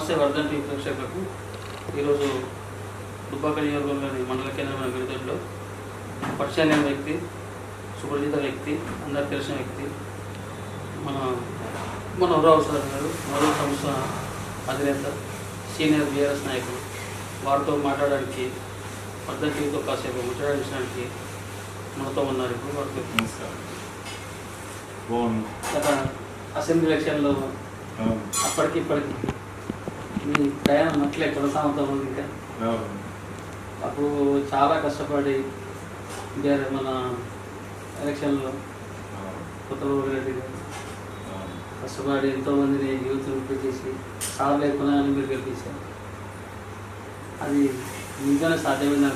నమస్తే వర్ధన్ టీవీ ప్రేక్షకులకు. ఈరోజు దుబ్బాక నియోజకవర్గంలోని మండల కేంద్రమైన గిరిజనులో పరిచయం లేని వ్యక్తి, సుపరిచిత వ్యక్తి, అందరికి తెలిసిన వ్యక్తి మన ఉరావు సార్ గారు, మరో సంస్థ అధినేత, సీనియర్ బీఆర్ఎస్ నాయకులు. వారితో మాట్లాడడానికి వర్ధన్ టీవీతో కాసేపు ముచ్చడించడానికి మనతో ఉన్నారు. ఇప్పుడు వారికి నమస్కారం. గత అసెంబ్లీ ఎలక్షన్లో అప్పటికి ఇప్పటికి మీ ప్రయాణం అట్లే కొనసాగుతూ ఉంది. ఇంకా అప్పుడు చాలా కష్టపడి మన ఎలక్షన్లో కొత్తలూరు రెడ్డి గారు కష్టపడి ఎంతోమందిని యూత్ని చేసి చాలా లేకుండా మీరు గెలిపించారు. అది మీతోనే సాధ్యమైన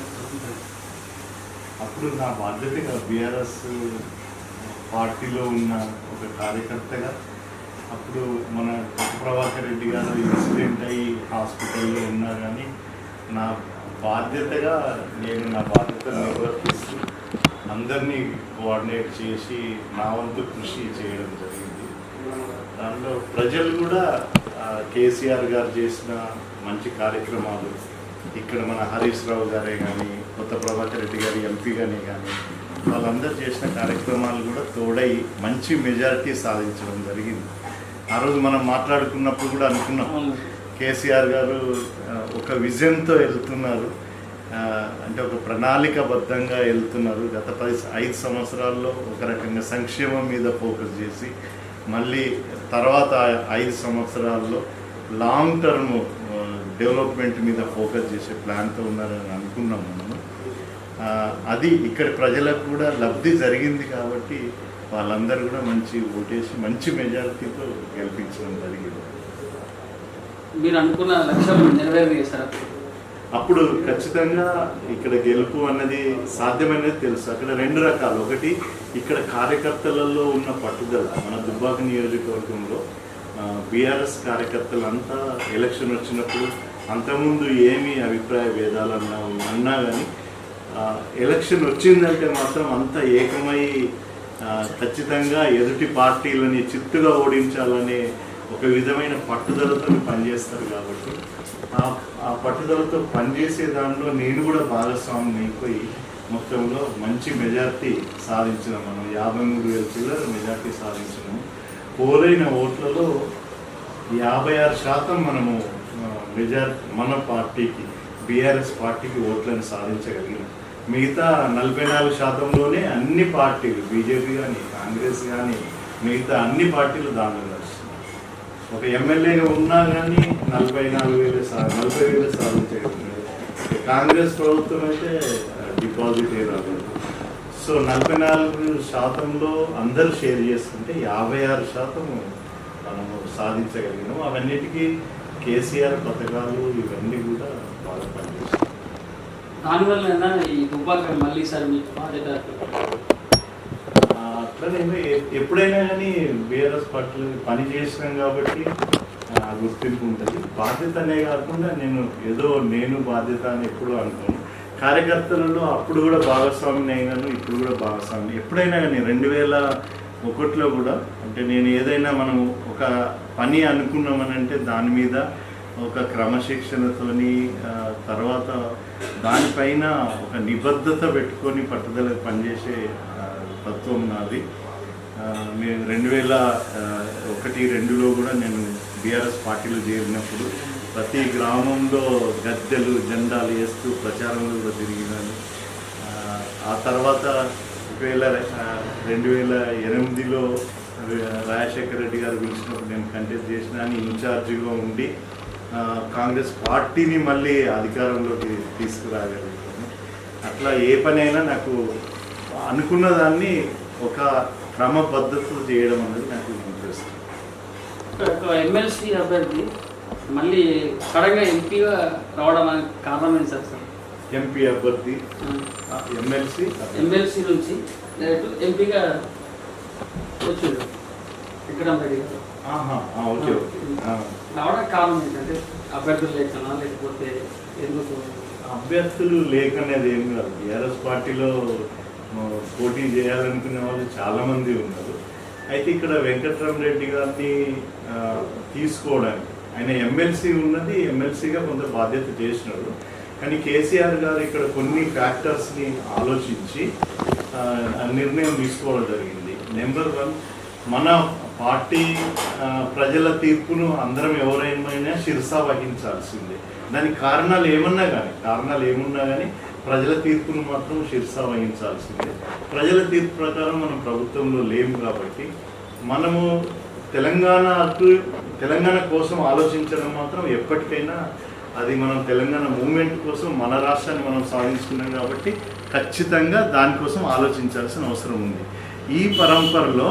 అప్పుడు నా బాధ్యతగా బీఆర్ఎస్ పార్టీలో ఉన్న ఒక కార్యకర్తగా అప్పుడు మన ప్రభాకర్ రెడ్డి గారు ఇన్సిడెంట్ అయ్యి హాస్పిటల్లో ఉన్నా కానీ నా బాధ్యతగా నేను నా బాధ్యతను నిర్వర్తిస్తూ అందరినీ కోఆర్డినేట్ చేసి నా వంతు కృషి చేయడం జరిగింది. దాంట్లో ప్రజలు కూడా కేసీఆర్ గారు చేసిన మంచి కార్యక్రమాలు, ఇక్కడ మన హరీష్ రావు గారే కానీ, కొత్త ప్రభాకర్ రెడ్డి గారి ఎంపీగానే కానీ వాళ్ళందరూ చేసిన కార్యక్రమాలు కూడా తోడై మంచి మెజారిటీ సాధించడం జరిగింది. ఆ రోజు మనం మాట్లాడుకున్నప్పుడు కూడా అనుకున్నాం, కేసీఆర్ గారు ఒక విజన్తో వెళ్తున్నారు, అంటే ఒక ప్రణాళికబద్ధంగా వెళ్తున్నారు. గత 5 సంవత్సరాల్లో ఒక రకంగా సంక్షేమం మీద ఫోకస్ చేసి మళ్ళీ తర్వాత 5 సంవత్సరాల్లో లాంగ్ టర్మ్ డెవలప్మెంట్ మీద ఫోకస్ చేసే ప్లాన్తో ఉన్నారని అనుకున్నాం మనము. అది ఇక్కడ ప్రజలకు కూడా లబ్ధి జరిగింది కాబట్టి వాళ్ళందరూ కూడా మంచి ఓటేసి మంచి మెజారిటీతో గెలిపించడం జరిగింది. మీరు అనుకున్న లక్ష్యం నెరవేర్చేస్తారు. అప్పుడు ఖచ్చితంగా ఇక్కడ గెలుపు అన్నది సాధ్యమైనది తెలుసు. అక్కడ 2 రకాలు. ఒకటి, ఇక్కడ కార్యకర్తలలో ఉన్న పట్టుదల. మన దుబ్బాక నియోజకవర్గంలో బీఆర్ఎస్ కార్యకర్తలంతా ఎలక్షన్ వచ్చినప్పుడు అంతకుముందు ఏమీ అభిప్రాయ భేదాలు అన్నా కానీ ఎలక్షన్ వచ్చిందంటే మాత్రం అంత ఏకమై ఖచ్చితంగా ఎదుటి పార్టీలని చిత్తుగా ఓడించాలనే ఒక విధమైన పట్టుదలతో పనిచేస్తారు. కాబట్టి ఆ పట్టుదలతో పనిచేసే దానిలో నేను కూడా భాగస్వామ్యం అయిపోయి మొత్తంలో మంచి మెజార్టీ సాధించినాం. మనం 53,000 చిల్లర మెజార్టీ సాధించినాము. పోలైన ఓట్లలో 56% మనము మెజార్టీ మన పార్టీకి, బీఆర్ఎస్ పార్టీకి ఓట్లను సాధించగలిగినాం. మిగతా 44%లోనే అన్ని పార్టీలు, బీజేపీ కానీ, కాంగ్రెస్ కానీ, మిగతా అన్ని పార్టీలు దానిలో నడుస్తున్నాయి. ఒక ఎమ్మెల్యేగా ఉన్నా కానీ 40,000 సాధించగలిగినారు. కాంగ్రెస్ ప్రభుత్వం అయితే డిపాజిట్ రాలేదు. సో 44%లో అందరూ షేర్ చేసుకుంటే 56% మనము సాధించగలిగినాము. అవన్నిటికీ కేసీఆర్ పథకాలు ఇవన్నీ కూడా బాగా పనిచేస్తాయి. దానివల్ల ఈ దుబ్బాక మళ్ళీ సార్ మీకు బాధ్యత అట్లనే ఎప్పుడైనా కానీ బీఆర్ఎస్ పార్టీలో పని చేసినాం కాబట్టి గుర్తింపు ఉంటుంది. బాధ్యత అనే కాకుండా నేను బాధ్యత అని ఎప్పుడు అనుకోను. కార్యకర్తలలో అప్పుడు కూడా భాగస్వామిని అయినాను, ఇప్పుడు కూడా భాగస్వామి. ఎప్పుడైనా కానీ 2001లో కూడా, అంటే నేను ఏదైనా మనం ఒక పని అనుకున్నామనంటే దాని మీద ఒక క్రమశిక్షణతోని, తర్వాత దానిపైన ఒక నిబద్ధత పెట్టుకొని పట్టుదల పనిచేసే తత్వం నాది. నేను 2001-2లో కూడా నేను బీఆర్ఎస్ పార్టీలో చేరినప్పుడు ప్రతి గ్రామంలో గద్దెలు, జెండాలు వేస్తూ ప్రచారంలో కూడా తిరిగినాను. ఆ తర్వాత 2008లో రాజశేఖర రెడ్డి గారు పిలిచినప్పుడు నేను కంటెస్ట్ చేసిన అని ఇన్ఛార్జిగా ఉండి కాంగ్రెస్ పార్టీని మళ్ళీ అధికారంలోకి తీసుకురాగలుగుతాను. అట్లా ఏ పనైనా నాకు అనుకున్న దాన్ని ఒక క్రమబద్ధతతో చేయడం అనేది నాకు ఇంట్రెస్ట్. ఎమ్మెల్సీ అభ్యర్థి మళ్ళీ సడన్గా ఎంపీగా రావడం అనేది కారణం ఏంటి సార్? ఎంపీ అభ్యర్థి ఎమ్మెల్సీ నుంచి డైరెక్ట్ ఎంపీగా వచ్చిండు వెంకటరామరెడ్డి గారు. ఓకే. రావడానికి కారణం ఏంటంటే అభ్యర్థులు లేకనా, లేకపోతే ఎందుకు? అభ్యర్థులు లేకనేది ఏం కాదు. బీఆర్ఎస్ పార్టీలో పోటీ చేయాలనుకునే వాళ్ళు చాలామంది ఉన్నారు. అయితే ఇక్కడ వెంకటరామరెడ్డి గారిని తీసుకోవడానికి ఆయన ఎమ్మెల్సీ ఉన్నది, ఎమ్మెల్సీగా కొంత బాధ్యత చేసినాడు. కానీ కేసీఆర్ గారు ఇక్కడ కొన్ని ఫ్యాక్టర్స్ని ఆలోచించి నిర్ణయం తీసుకోవడం జరిగింది. నెంబర్ 1, మన పార్టీ ప్రజల తీర్పును అందరం ఎవరైనా శిరసా వహించాల్సిందే. దానికి కారణాలు ఏమున్నా కానీ ప్రజల తీర్పును మాత్రం శిరసా వహించాల్సిందే. ప్రజల తీర్పు ప్రకారం మనం ప్రభుత్వంలో లేము కాబట్టి మనము తెలంగాణ కోసం ఆలోచించడం మాత్రం ఎప్పటికైనా అది మనం తెలంగాణ మూమెంట్ కోసం మన రాష్ట్రాన్ని మనం సాధించుకున్నాం కాబట్టి ఖచ్చితంగా దానికోసం ఆలోచించాల్సిన అవసరం ఉంది. ఈ పరంపరలో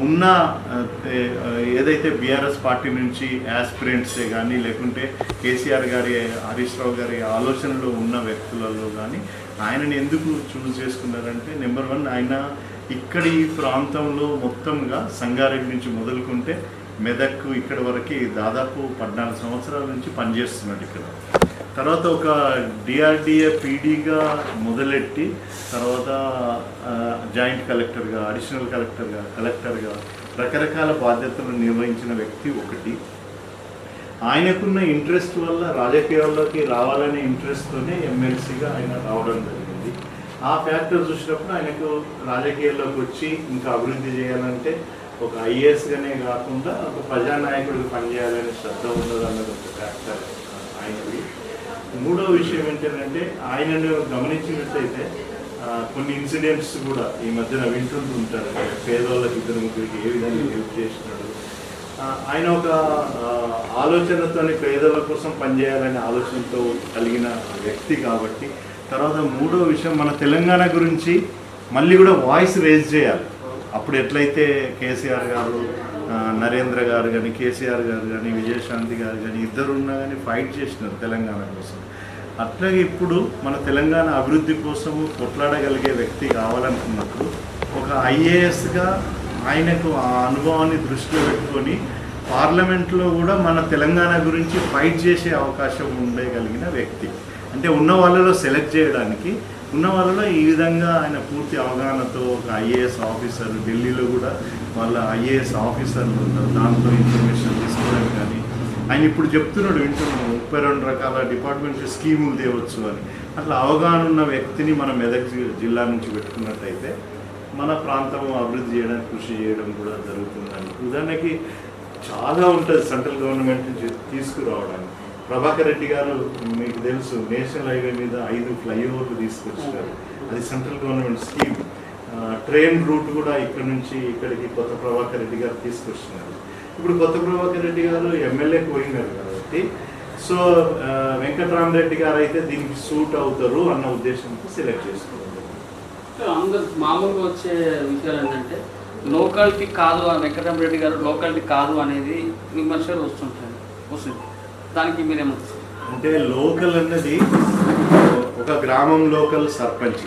ఉన్న ఏదైతే బీఆర్ఎస్ పార్టీ నుంచి యాస్పిరెంట్సే కానీ లేకుంటే కేసీఆర్ గారి, హరీష్ రావు గారి ఆలోచనలో ఉన్న వ్యక్తులలో కానీ ఆయనని ఎందుకు చూస్ చేసుకున్నారంటే, నెంబర్ 1, ఆయన ఇక్కడి ప్రాంతంలో మొత్తంగా సంగారెడ్డి నుంచి మొదలుకుంటే మెదక్ ఇక్కడ వరకు దాదాపు 14 సంవత్సరాల నుంచి పనిచేస్తున్నాడు ఇక్కడ. తర్వాత ఒక డిఆర్డిఏ పీడీగా మొదలెట్టి తర్వాత జాయింట్ కలెక్టర్గా, అడిషనల్ కలెక్టర్గా రకరకాల బాధ్యతలు నిర్వహించిన వ్యక్తి ఒకటి. ఆయనకున్న ఇంట్రెస్ట్ వల్ల రాజకీయాల్లోకి రావాలనే ఇంట్రెస్ట్తోనే ఎమ్మెల్సీగా ఆయన రావడం జరిగింది. ఆ ఫ్యాక్టర్ చూసినప్పుడు ఆయనకు రాజకీయాల్లోకి వచ్చి ఇంకా అభివృద్ధి చేయాలంటే ఒక ఐఏఎస్గానే కాకుండా ఒక ప్రజానాయకుడికి పనిచేయాలనే శ్రద్ధ ఉండదు అన్నది ఒక ఫ్యాక్టర్ ఆయనది. మూడో విషయం ఏంటంటే ఆయనను గమనించినట్లయితే కొన్ని ఇన్సిడెంట్స్ కూడా ఈ మధ్యన వింటుంటూ ఉంటారు. పేదవాళ్ళకి 2-3కి ఏ విధంగా హెల్ప్ చేసినాడు. ఆయన ఒక ఆలోచనతో పేదల కోసం పనిచేయాలనే ఆలోచనతో కలిగిన వ్యక్తి కాబట్టి. తర్వాత మూడో విషయం, మన తెలంగాణ గురించి మళ్ళీ కూడా వాయిస్ రేజ్ చేయాలి. అప్పుడు ఎట్లయితే కేసీఆర్ గారు, నరేంద్ర గారు కానీ, కేసీఆర్ గారు కానీ, విజయశాంతి గారు కానీ ఇద్దరు ఉన్నా కానీ ఫైట్ చేసినారు తెలంగాణ కోసం. అట్లాగే ఇప్పుడు మన తెలంగాణ అభివృద్ధి కోసము కొట్లాడగలిగే వ్యక్తి కావాలనుకున్నప్పుడు ఒక ఐఏఎస్గా ఆయనకు ఆ అనుభవాన్ని దృష్టిలో పెట్టుకొని పార్లమెంట్లో కూడా మన తెలంగాణ గురించి ఫైట్ చేసే అవకాశం ఉండగలిగిన వ్యక్తి. అంటే ఉన్న వాళ్ళలో సెలెక్ట్ చేయడానికి, ఉన్న వాళ్ళలో ఈ విధంగా ఆయన పూర్తి అవగాహనతో ఒక ఐఏఎస్ ఆఫీసర్, ఢిల్లీలో కూడా వాళ్ళ ఐఏఎస్ ఆఫీసర్లు ఉంటారు, దాంట్లో ఇన్ఫర్మేషన్ తీసుకోవడానికి కానీ ఆయన ఇప్పుడు చెప్తున్నాడు, వింటున్నాడు 32 రకాల డిపార్ట్మెంట్ స్కీములు తేవచ్చు అని. అట్లా అవగాహన ఉన్న వ్యక్తిని మనం మెదక్ జిల్లా నుంచి పెట్టుకున్నట్టయితే మన ప్రాంతం అభివృద్ధి చేయడానికి కృషి చేయడం కూడా జరుగుతుందని. ఉదాహరణకి చాలా ఉంటుంది సెంట్రల్ గవర్నమెంట్ నుంచి తీసుకురావడానికి. ప్రభాకర్ రెడ్డి గారు మీకు తెలుసు, నేషనల్ హైవే మీద 5 ఫ్లైఓవర్లు తీసుకొచ్చారు. అది central government scheme. Train route కూడా ఇక్కడ నుంచి ఇక్కడికి కొత్త ప్రభాకర్ రెడ్డి గారు తీసుకొచ్చినారు. ఇప్పుడు కొత్త ప్రభాకర్ రెడ్డి గారు ఎమ్మెల్యేకి పోయినారు కాబట్టి సో వెంకటరామరెడ్డి గారు అయితే దీనికి సూట్ అవుతారు అన్న ఉద్దేశంతో సెలెక్ట్ చేసుకోవాలి. అందరు మామూలుగా వచ్చే విషయాలు ఏంటంటే లోకాలిటీ కాదు, వెంకటరామరెడ్డి గారు లోకాలిటీ కాదు అనేది విమర్శలు వస్తుంది. దానికి మీరేమవుతుంది అంటే లోకల్ అన్నది ఒక గ్రామం లోకల్ సర్పంచ్,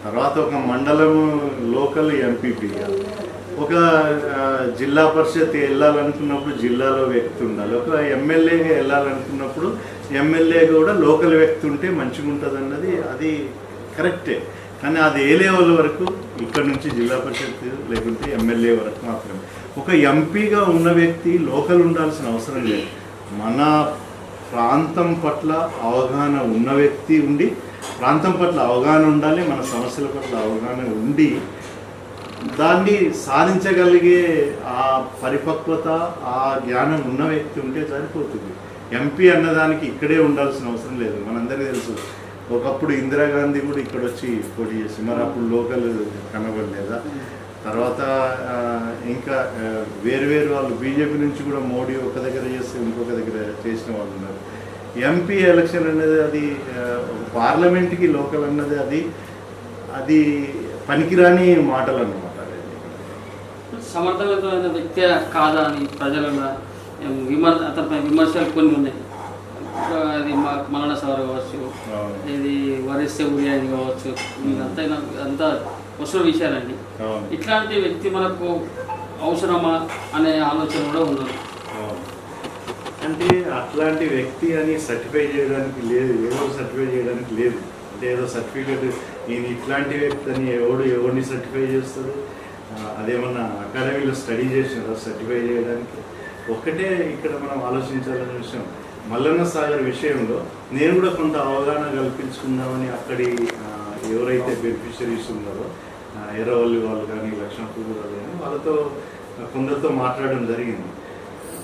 తర్వాత ఒక మండలం లోకల్ ఎంపీపీగా, ఒక జిల్లా పరిషత్ వెళ్ళాలనుకున్నప్పుడు జిల్లాలో వ్యక్తి ఉండాలి, ఒక ఎమ్మెల్యేగా వెళ్ళాలనుకున్నప్పుడు ఎమ్మెల్యే కూడా లోకల్ వ్యక్తి ఉంటే మంచిగా ఉంటుంది అన్నది అది కరెక్టే. కానీ అది ఏ లెవెల్ వరకు, ఇక్కడ నుంచి జిల్లా పరిషత్ లేకుంటే ఎమ్మెల్యే వరకు మాత్రమే. ఒక ఎంపీగా ఉన్న వ్యక్తి లోకల్ ఉండాల్సిన అవసరం లేదు. మన ప్రాంతం పట్ల అవగాహన ఉన్న వ్యక్తి ఉండి, ప్రాంతం పట్ల అవగాహన ఉండాలి, మన సమస్యల పట్ల అవగాహన ఉండి దాన్ని సాధించగలిగే ఆ పరిపక్వత, ఆ జ్ఞానం ఉన్న వ్యక్తి ఉంటే సరిపోతుంది. ఎంపీ అన్నదానికి ఇక్కడే ఉండాల్సిన అవసరం లేదు. మనందరికీ తెలుసు, ఒకప్పుడు ఇందిరాగాంధీ కూడా ఇక్కడ వచ్చి పోటీ చేసి, మరి అప్పుడు లోకల్ కనబడలేదా? తర్వాత ఇంకా వేరు వాళ్ళు బీజేపీ నుంచి కూడా మోడీ ఒక దగ్గర చేస్తే ఇంకొక దగ్గర చేసిన వాళ్ళు ఉన్నారు. ఎంపీ ఎలక్షన్ అనేది అది పార్లమెంట్కి లోకల్ అన్నది అది పనికిరాని మాటలు అన్నమాట. సమర్థవంతమైన వ్యక్తి కాదా అని ప్రజలలో అతనిపై విమర్శలు కొన్ని ఉన్నాయి. అది మలన సవర్ కావచ్చు, ఇది వరిస్తే ఉదయాది కావచ్చు, అంతా వస్తున్న విషయాలండి. ఇట్లాంటి వ్యక్తి మనకు అవసరమా అనే ఆలోచన కూడా ఉన్నది. అంటే అట్లాంటి వ్యక్తి అని సర్టిఫై చేయడానికి లేదు, ఏదో సర్టిఫై చేయడానికి లేదు. అంటే ఏదో సర్టిఫికేట్ నేను ఇట్లాంటి వ్యక్తి అని ఎవరిని సర్టిఫై చేస్తారు? అదేమన్నా అకాడమీలో స్టడీ చేసినారా సర్టిఫై చేయడానికి? ఒకటే ఇక్కడ మనం ఆలోచించాలనే విషయం, మల్లన్న సాగర్ విషయంలో నేను కూడా కొంత అవగాహన కల్పించుకుందామని అక్కడి ఎవరైతే బెనిఫిషరీస్ ఉన్నారో ఎర్రవల్లి వాళ్ళు కానీ లక్ష్మణపూర్ వాళ్ళు కానీ వాళ్ళతో కొందరితో మాట్లాడడం జరిగింది.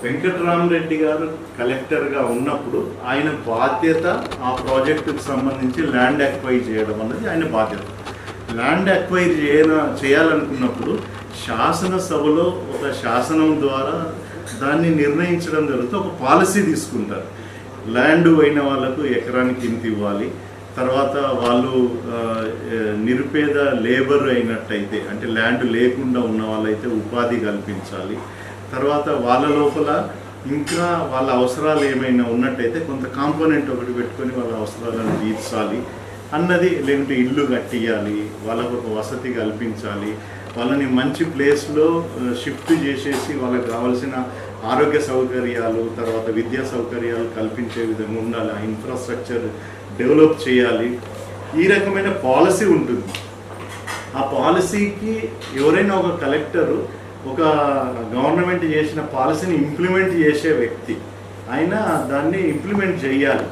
వెంకటరామరెడ్డి గారు కలెక్టర్గా ఉన్నప్పుడు ఆయన బాధ్యత ఆ ప్రాజెక్టుకు సంబంధించి ల్యాండ్ అక్వైర్ చేయడం అన్నది ఆయన బాధ్యత. ల్యాండ్ అక్వైర్ చేయాలనుకున్నప్పుడు శాసనసభలో ఒక శాసనం ద్వారా దాన్ని నిర్ణయించడం జరుగుతుంది. ఒక పాలసీ తీసుకుంటారు, ల్యాండ్ అయిన వాళ్ళకు ఎకరానికి ఇంత ఇవ్వాలి, తర్వాత వాళ్ళు నిరుపేద లేబర్ అయినట్టయితే అంటే ల్యాండ్ లేకుండా ఉన్న వాళ్ళైతే ఉపాధి కల్పించాలి, తర్వాత వాళ్ళ లోపల ఇంకా వాళ్ళ అవసరాలు ఏమైనా ఉన్నట్టయితే కొంత కాంపోనెంట్ ఒకటి పెట్టుకొని వాళ్ళ అవసరాలను తీర్చాలి అన్నది, లేకుంటే ఇల్లు కట్టియాలి, వాళ్ళకు ఒక వసతి కల్పించాలి, వాళ్ళని మంచి ప్లేస్లో షిఫ్ట్ చేసేసి వాళ్ళకి కావాల్సిన ఆరోగ్య సౌకర్యాలు తర్వాత విద్యా సౌకర్యాలు కల్పించే విధంగా ఉండాలి, ఆ ఇన్ఫ్రాస్ట్రక్చర్ డెవలప్ చేయాలి. ఈ రకమైన పాలసీ ఉంటుంది. ఆ పాలసీకి ఎవరైనా ఒక కలెక్టరు ఒక గవర్నమెంట్ చేసిన పాలసీని ఇంప్లిమెంట్ చేసే వ్యక్తి, ఆయన దాన్ని ఇంప్లిమెంట్ చేయాలి.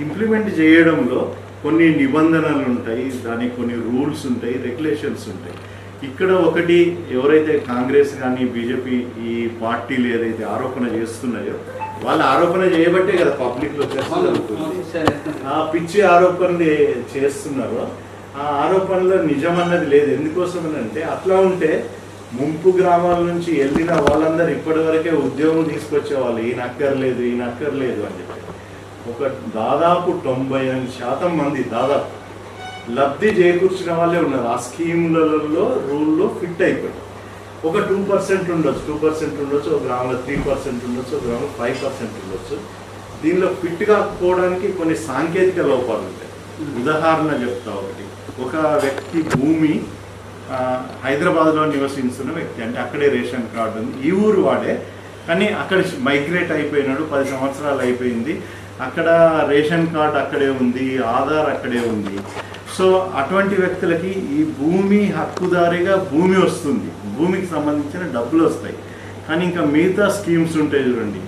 ఇంప్లిమెంట్ చేయడంలో కొన్ని నిబంధనలు ఉంటాయి, దానికి కొన్ని రూల్స్ ఉంటాయి, రెగ్యులేషన్స్ ఉంటాయి. ఇక్కడ ఒకటి ఎవరైతే కాంగ్రెస్ కానీ బీజేపీ ఈ పార్టీలు ఏదైతే ఆరోపణ చేస్తున్నాయో వాళ్ళు ఆరోపణ చేయబట్టే కదా పబ్లిక్లో ఆ పిచ్చి ఆరోపణలు చేస్తున్నారో ఆ ఆరోపణలో నిజమన్నది లేదు. ఎందుకోసమనంటే అట్లా ఉంటే ముంపు గ్రామాల నుంచి వెళ్ళిన వాళ్ళందరూ ఇప్పటి వరకే ఉద్యోగం తీసుకొచ్చేవాళ్ళు, ఈయన అక్కర్లేదు అని చెప్పి ఒక దాదాపు 98% మంది దాదాపు లబ్ధి చేకూర్చిన వాళ్ళే ఉన్నారు. ఆ స్కీములలో రూల్లో ఫిట్ అయిపోయి ఒక 2% ఉండొచ్చు, 2% ఉండొచ్చు, ఒక గ్రామంలో 3% ఉండొచ్చు, ఒక గ్రామంలో 5% ఉండొచ్చు. దీనిలో ఫిట్ కాకపోవడానికి కొన్ని సాంకేతిక లోపాలు ఉంటాయి. ఉదాహరణ చెప్తా ఒకటి, ఒక వ్యక్తి భూమి హైదరాబాద్లో నివసిస్తున్న వ్యక్తి, అంటే అక్కడే రేషన్ కార్డు ఉంది, ఈ ఊరు వాడే, కానీ అక్కడ మైగ్రేట్ అయిపోయినాడు, 10 సంవత్సరాలు అయిపోయింది, అక్కడ రేషన్ కార్డు అక్కడే ఉంది, ఆధార్ అక్కడే ఉంది. సో అటువంటి వ్యక్తులకి ఈ భూమి హక్కుదారిగా భూమి వస్తుంది, భూమికి సంబంధించిన డబ్బులు వస్తాయి. కానీ ఇంకా మిగతా స్కీమ్స్ ఉంటాయి చూడండి,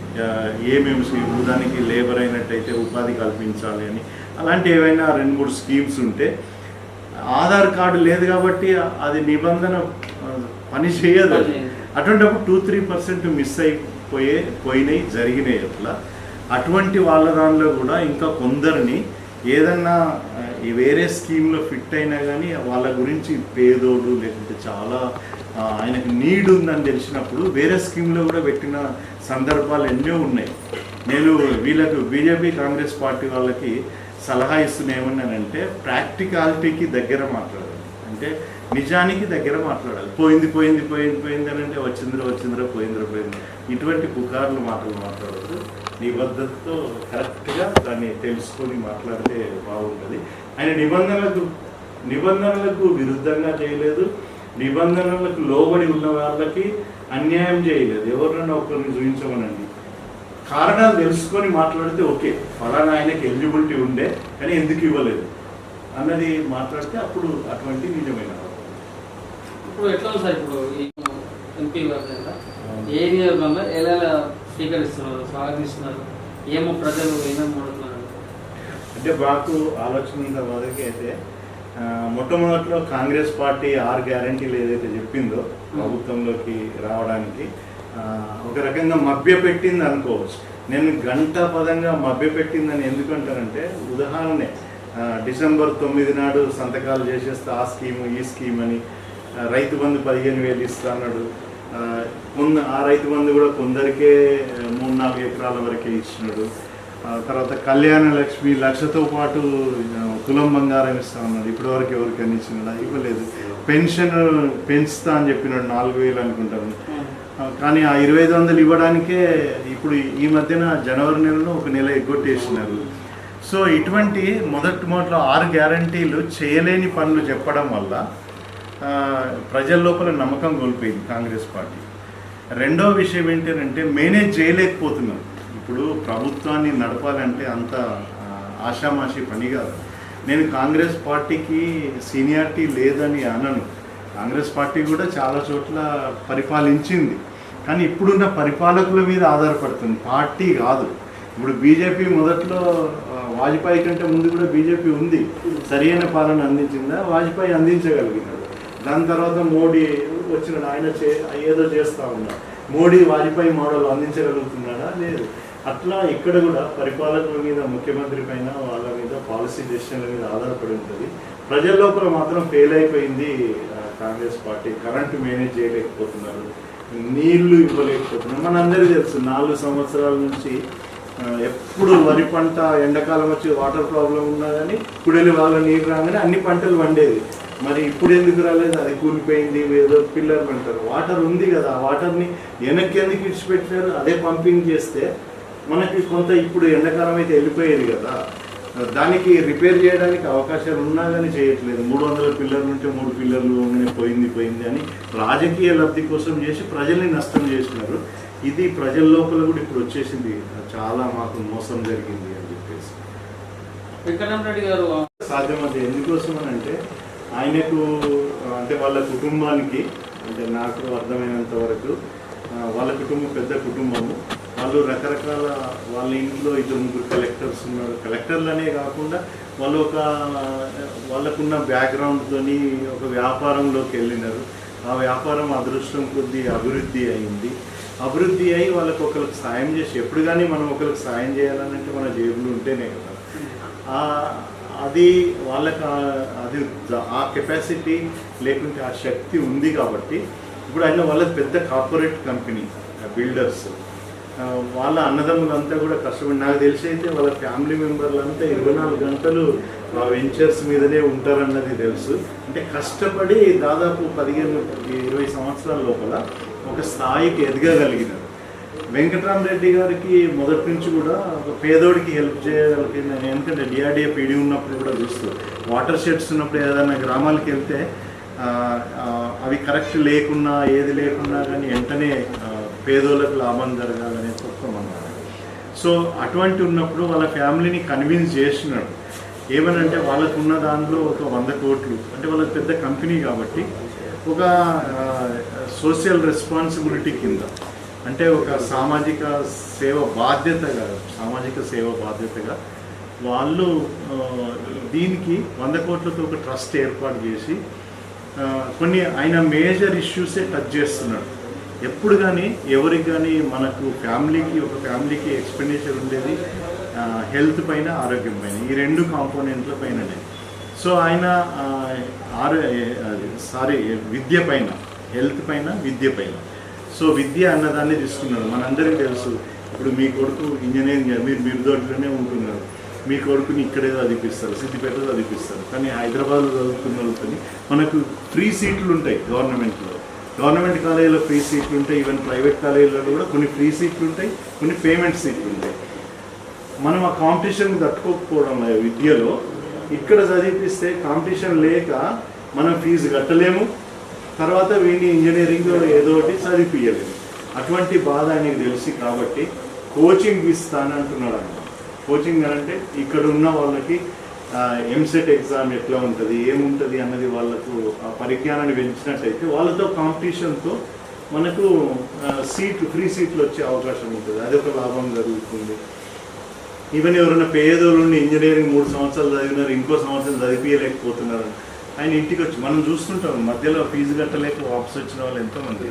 ఏమేమి స్కీమ్స్, దానికి లేబర్ అయినట్టయితే ఉపాధి కల్పించాలి అని అలాంటి ఏవైనా 2-3 స్కీమ్స్ ఉంటే ఆధార్ కార్డు లేదు కాబట్టి అది నిబంధన పని చేయదు. అటువంటిప్పుడు 2-3% మిస్ పోయినాయి జరిగినాయి. అట్లా అటువంటి వాళ్ళ దానిలో కూడా ఇంకా కొందరిని ఏదన్నా వేరే స్కీమ్లో ఫిట్ అయినా కానీ వాళ్ళ గురించి పేదోడు లేకుంటే చాలా ఆయనకు నీడ్ ఉందని తెలిసినప్పుడు వేరే స్కీమ్లో కూడా పెట్టిన సందర్భాలు ఎన్నో ఉన్నాయి. నేను వీళ్ళకు బీజేపీ కాంగ్రెస్ పార్టీ వాళ్ళకి సలహా ఇస్తున్నా ఏమన్నానంటే ప్రాక్టికాలిటీకి దగ్గర మాట్లాడాలి, అంటే నిజానికి దగ్గర మాట్లాడాలి. పోయింది అని అంటే వచ్చిందిరా పోయింది ఇటువంటి పుకార్లు మాట్లాడద్దు. నిబద్ధతతో కరెక్ట్గా దాన్ని తెలుసుకొని మాట్లాడితే బాగుంటుంది. ఆయన నిబంధనలకు విరుద్ధంగా చేయలేదు, నిబంధనలకు లోబడి ఉన్న వాళ్ళకి అన్యాయం చేయలేదు. ఎవరినైనా ఒకరిని చూపించమనండి, కారణాలు తెలుసుకొని మాట్లాడితే ఓకే, ఫలానా ఆయనకి ఎలిజిబిలిటీ ఉండే కానీ ఎందుకు ఇవ్వలేదు అన్నది మాట్లాడితే అప్పుడు అటువంటి నిజమైన. ఇప్పుడు ఎట్లా సార్, ఇప్పుడు ఈ ఎంపీ ఏ నియోజకవర్గంలో ఎలా స్వీకరిస్తున్నారు, స్వాగతిస్తున్నారు, ఏమో ప్రజలు ఏమేమి మాడుతున్నారు? అంటే మాకు ఆలోచన మొదటికి అయితే మొట్టమొదట్లో కాంగ్రెస్ పార్టీ 6 గ్యారంటీలు ఏదైతే చెప్పిందో ప్రభుత్వంలోకి రావడానికి ఒక రకంగా మభ్యపెట్టింది అనుకోవచ్చు. నేను గంటాపదంగా మభ్యపెట్టిందని ఎందుకంటానంటే ఉదాహరణే డిసెంబర్ 9 నాడు సంతకాలు చేసేస్తే ఆ స్కీము ఈ స్కీమ్ అని రైతు బంధు 15,000 ఇస్తా అన్నాడు. ఆ రైతు బంధు కూడా కొందరికే 3-4 ఎకరాల వరకే ఇచ్చినాడు. తర్వాత కళ్యాణ లక్ష్మి 1,00,000తో పాటు తులం బంగారం ఇస్తా ఉన్నాడు, ఇప్పటివరకు ఎవరికైనా ఇచ్చినాడా? ఇవ్వలేదు. పెన్షన్ పెంచుతా అని చెప్పినాడు 4,000 అనుకుంటాను, కానీ ఆ 2,500 ఇవ్వడానికే ఇప్పుడు ఈ మధ్యన జనవరి నెలలో 1 నెల ఎగ్గొట్టేసినారు. సో ఇటువంటి మొదట్లో 6 గ్యారంటీలు చేయలేని పనులు చెప్పడం వల్ల ప్రజల లోపల నమ్మకం కోల్పోయింది కాంగ్రెస్ పార్టీ. రెండో విషయం ఏంటంటే మేనేజ్ చేయలేకపోతున్నాం. ఇప్పుడు ప్రభుత్వాన్ని నడపాలంటే అంత ఆషామాషి పని కాదు. నేను కాంగ్రెస్ పార్టీకి సీనియారిటీ లేదని అనను, కాంగ్రెస్ పార్టీ కూడా చాలా చోట్ల పరిపాలించింది. కానీ ఇప్పుడున్న పరిపాలకుల మీద ఆధారపడుతుంది, పార్టీ కాదు. ఇప్పుడు బీజేపీ మొదట్లో వాజ్పేయి కంటే ముందు కూడా బీజేపీ ఉంది, సరైన పాలన అందించిందా? వాజ్పేయి అందించగలిగినాడు. దాని తర్వాత మోడీ వచ్చినాడు, ఆయన ఏదో చేస్తూ ఉన్నాడు. మోడీ వాజ్పేయి మోడల్ అందించగలుగుతున్నాడా? లేదు. అట్లా ఇక్కడ కూడా పరిపాలకుల మీద, ముఖ్యమంత్రి పైన, వాళ్ళ మీద, పాలసీ డెసిషన్ల మీద ఆధారపడి ఉంటుంది. ప్రజల లోపల మాత్రం ఫెయిల్ అయిపోయింది కాంగ్రెస్ పార్టీ. కరెంటు మేనేజ్ చేయలేకపోతున్నారు, నీళ్లు ఇవ్వలేకపోతున్నారు. మనందరికీ తెలుసు 4 సంవత్సరాల నుంచి ఎప్పుడు వరి పంట ఎండాకాలం వచ్చి వాటర్ ప్రాబ్లం ఉన్నా కానీ కుడలి వాళ్ళ నీరు రాగానే అన్ని పంటలు వండేది. మరి ఇప్పుడు ఎందుకు రాలేదు? అది కూలిపోయింది, ఏదో పిల్లర్లు అంటారు. వాటర్ ఉంది కదా, ఆ వాటర్ని వెనక్కి ఎందుకు ఇడిచిపెట్టారు? అదే పంపింగ్ చేస్తే మనకి కొంత, ఇప్పుడు ఎండాకాలం అయితే వెళ్ళిపోయేది కదా, దానికి రిపేర్ చేయడానికి అవకాశాలు ఉన్నా కానీ చేయట్లేదు. 300 పిల్లర్లు ఉంటే 3 పిల్లర్లు పోయింది అని రాజకీయ లబ్ధి కోసం చేసి ప్రజల్ని నష్టం చేసినారు. ఇది ప్రజల లోపల కూడా ఇప్పుడు వచ్చేసింది, చాలా మాకు మోసం జరిగింది అని చెప్పేసి. వెంకటరామరెడ్డి గారు సాధ్యమైంది ఎందుకోసం అని అంటే, ఆయనకు అంటే వాళ్ళ కుటుంబానికి, అంటే నాకు అర్థమైనంత వరకు వాళ్ళ కుటుంబం పెద్ద కుటుంబము. వాళ్ళు రకరకాల, వాళ్ళ ఇంట్లో 2-3 కలెక్టర్స్ ఉన్నారు. కలెక్టర్లనే కాకుండా వాళ్ళు వాళ్ళకున్న బ్యాక్గ్రౌండ్తోని ఒక వ్యాపారంలోకి వెళ్ళినారు. ఆ వ్యాపారం అదృష్టం కొద్దీ అభివృద్ధి అయింది. అభివృద్ధి అయ్యి వాళ్ళకి ఒకరికి సాయం చేసి, ఎప్పుడు కానీ మనం ఒకరికి సాయం చేయాలనంటే మన జేబులు ఉంటేనే కదా, అది వాళ్ళకి అది ఆ కెపాసిటీ లేకుంటే ఆ శక్తి ఉంది. కాబట్టి ఇప్పుడు ఆయన వాళ్ళకి పెద్ద కార్పొరేట్ కంపెనీ బిల్డర్స్, వాళ్ళ అన్నదమ్ములంతా కూడా కష్టపడి, నాకు తెలిసి అయితే వాళ్ళ ఫ్యామిలీ మెంబర్లంతా 24 గంటలు వెంచర్స్ మీదనే ఉంటారన్నది తెలుసు. అంటే కష్టపడి దాదాపు 15-20 సంవత్సరాల లోపల ఒక స్థాయికి ఎదగగలిగినారు. వెంకటరామరెడ్డి గారికి మొదటి నుంచి కూడా ఒక పేదోడికి హెల్ప్ చేయగలిగింది. ఎందుకంటే డిఆర్డిఏ పీడీ ఉన్నప్పుడు కూడా చూస్తూ, వాటర్ షెడ్స్ ఉన్నప్పుడు ఏదైనా గ్రామాలకు వెళ్తే అవి కరెక్ట్ లేకున్నా, ఏది లేకున్నా కానీ వెంటనే పేదోళ్ళకు లాభం జరగాలనే తత్వం అన్నమాట. సో అటువంటి ఉన్నప్పుడు వాళ్ళ ఫ్యామిలీని కన్విన్స్ చేసినాడు. ఏమనంటే వాళ్ళకున్న దాంట్లో ఒక 100 కోట్లు, అంటే వాళ్ళకి పెద్ద కంపెనీ కాబట్టి ఒక సోషల్ రెస్పాన్సిబిలిటీ కింద, అంటే ఒక సామాజిక సేవ బాధ్యతగా వాళ్ళు దీనికి 100 కోట్లతో ఒక ట్రస్ట్ ఏర్పాటు చేసి కొన్ని ఆయన మేజర్ ఇష్యూసే టచ్ చేస్తున్నాడు. ఎప్పుడు కానీ ఎవరికి కానీ మనకు ఒక ఫ్యామిలీకి ఎక్స్పెండిచర్ ఉండేది హెల్త్ పైన, ఆరోగ్యం పైన, ఈ 2 కాంపోనెంట్ల పైననే. సో ఆయన విద్య పైన, హెల్త్ పైన, విద్య పైన. సో విద్య అన్నదాన్ని తీసుకున్నాడు. మనందరికీ తెలుసు, ఇప్పుడు మీ కొడుకు ఇంజనీరింగ్, మీరు మిర్దోట్లోనే ఉంటున్నారు, మీ కొడుకుని ఇక్కడే చదివిస్తారు, సిద్దిపేటలో చదివిస్తారు. కానీ హైదరాబాద్లో చదువుతున్న వాళ్ళకి మనకు ఫ్రీ సీట్లు ఉంటాయి గవర్నమెంట్లో. గవర్నమెంట్ కాలేజీలో ఫ్రీ సీట్లు ఉంటాయి, ఈవెన్ ప్రైవేట్ కాలేజీలలో కూడా కొన్ని ఫ్రీ సీట్లు ఉంటాయి, కొన్ని పేమెంట్ సీట్లు ఉంటాయి. మనం ఆ కాంపిటీషన్ తట్టుకోకపోవడం విద్యలో, ఇక్కడ చదివిపిస్తే కాంపిటీషన్ లేక మనం ఫీజు కట్టలేము, తర్వాత వీడిని ఇంజనీరింగ్ ఏదో ఒకటి చదివిపించలేము. అటువంటి బాధ ఆయనకు తెలిసి కాబట్టి కోచింగ్ ఇస్తానంటున్నాడు అన్నమాట. కోచింగ్ అంటే ఇక్కడ ఉన్న వాళ్ళకి ఎంసెట్ ఎగ్జామ్ ఎట్లా ఉంటుంది, ఏముంటుంది అన్నది వాళ్ళకు ఆ పరిజ్ఞానాన్ని పెంచినట్టయితే వాళ్ళతో కాంపిటీషన్తో మనకు ఫ్రీ సీట్లు వచ్చే అవకాశం ఉంటుంది. అదొక లాభం జరుగుతుంది. ఈవెన్ ఎవరైనా పేదోళ్ళని ఇంజనీరింగ్ 3 సంవత్సరాలు చదివినారు, ఇంకో సంవత్సరం చదివించలేకపోతున్నారు, ఆయన ఇంటికి వచ్చి మనం చూస్తుంటాం, మధ్యలో ఫీజు కట్టలేక వాపస్ వచ్చిన వాళ్ళు ఎంతోమంది.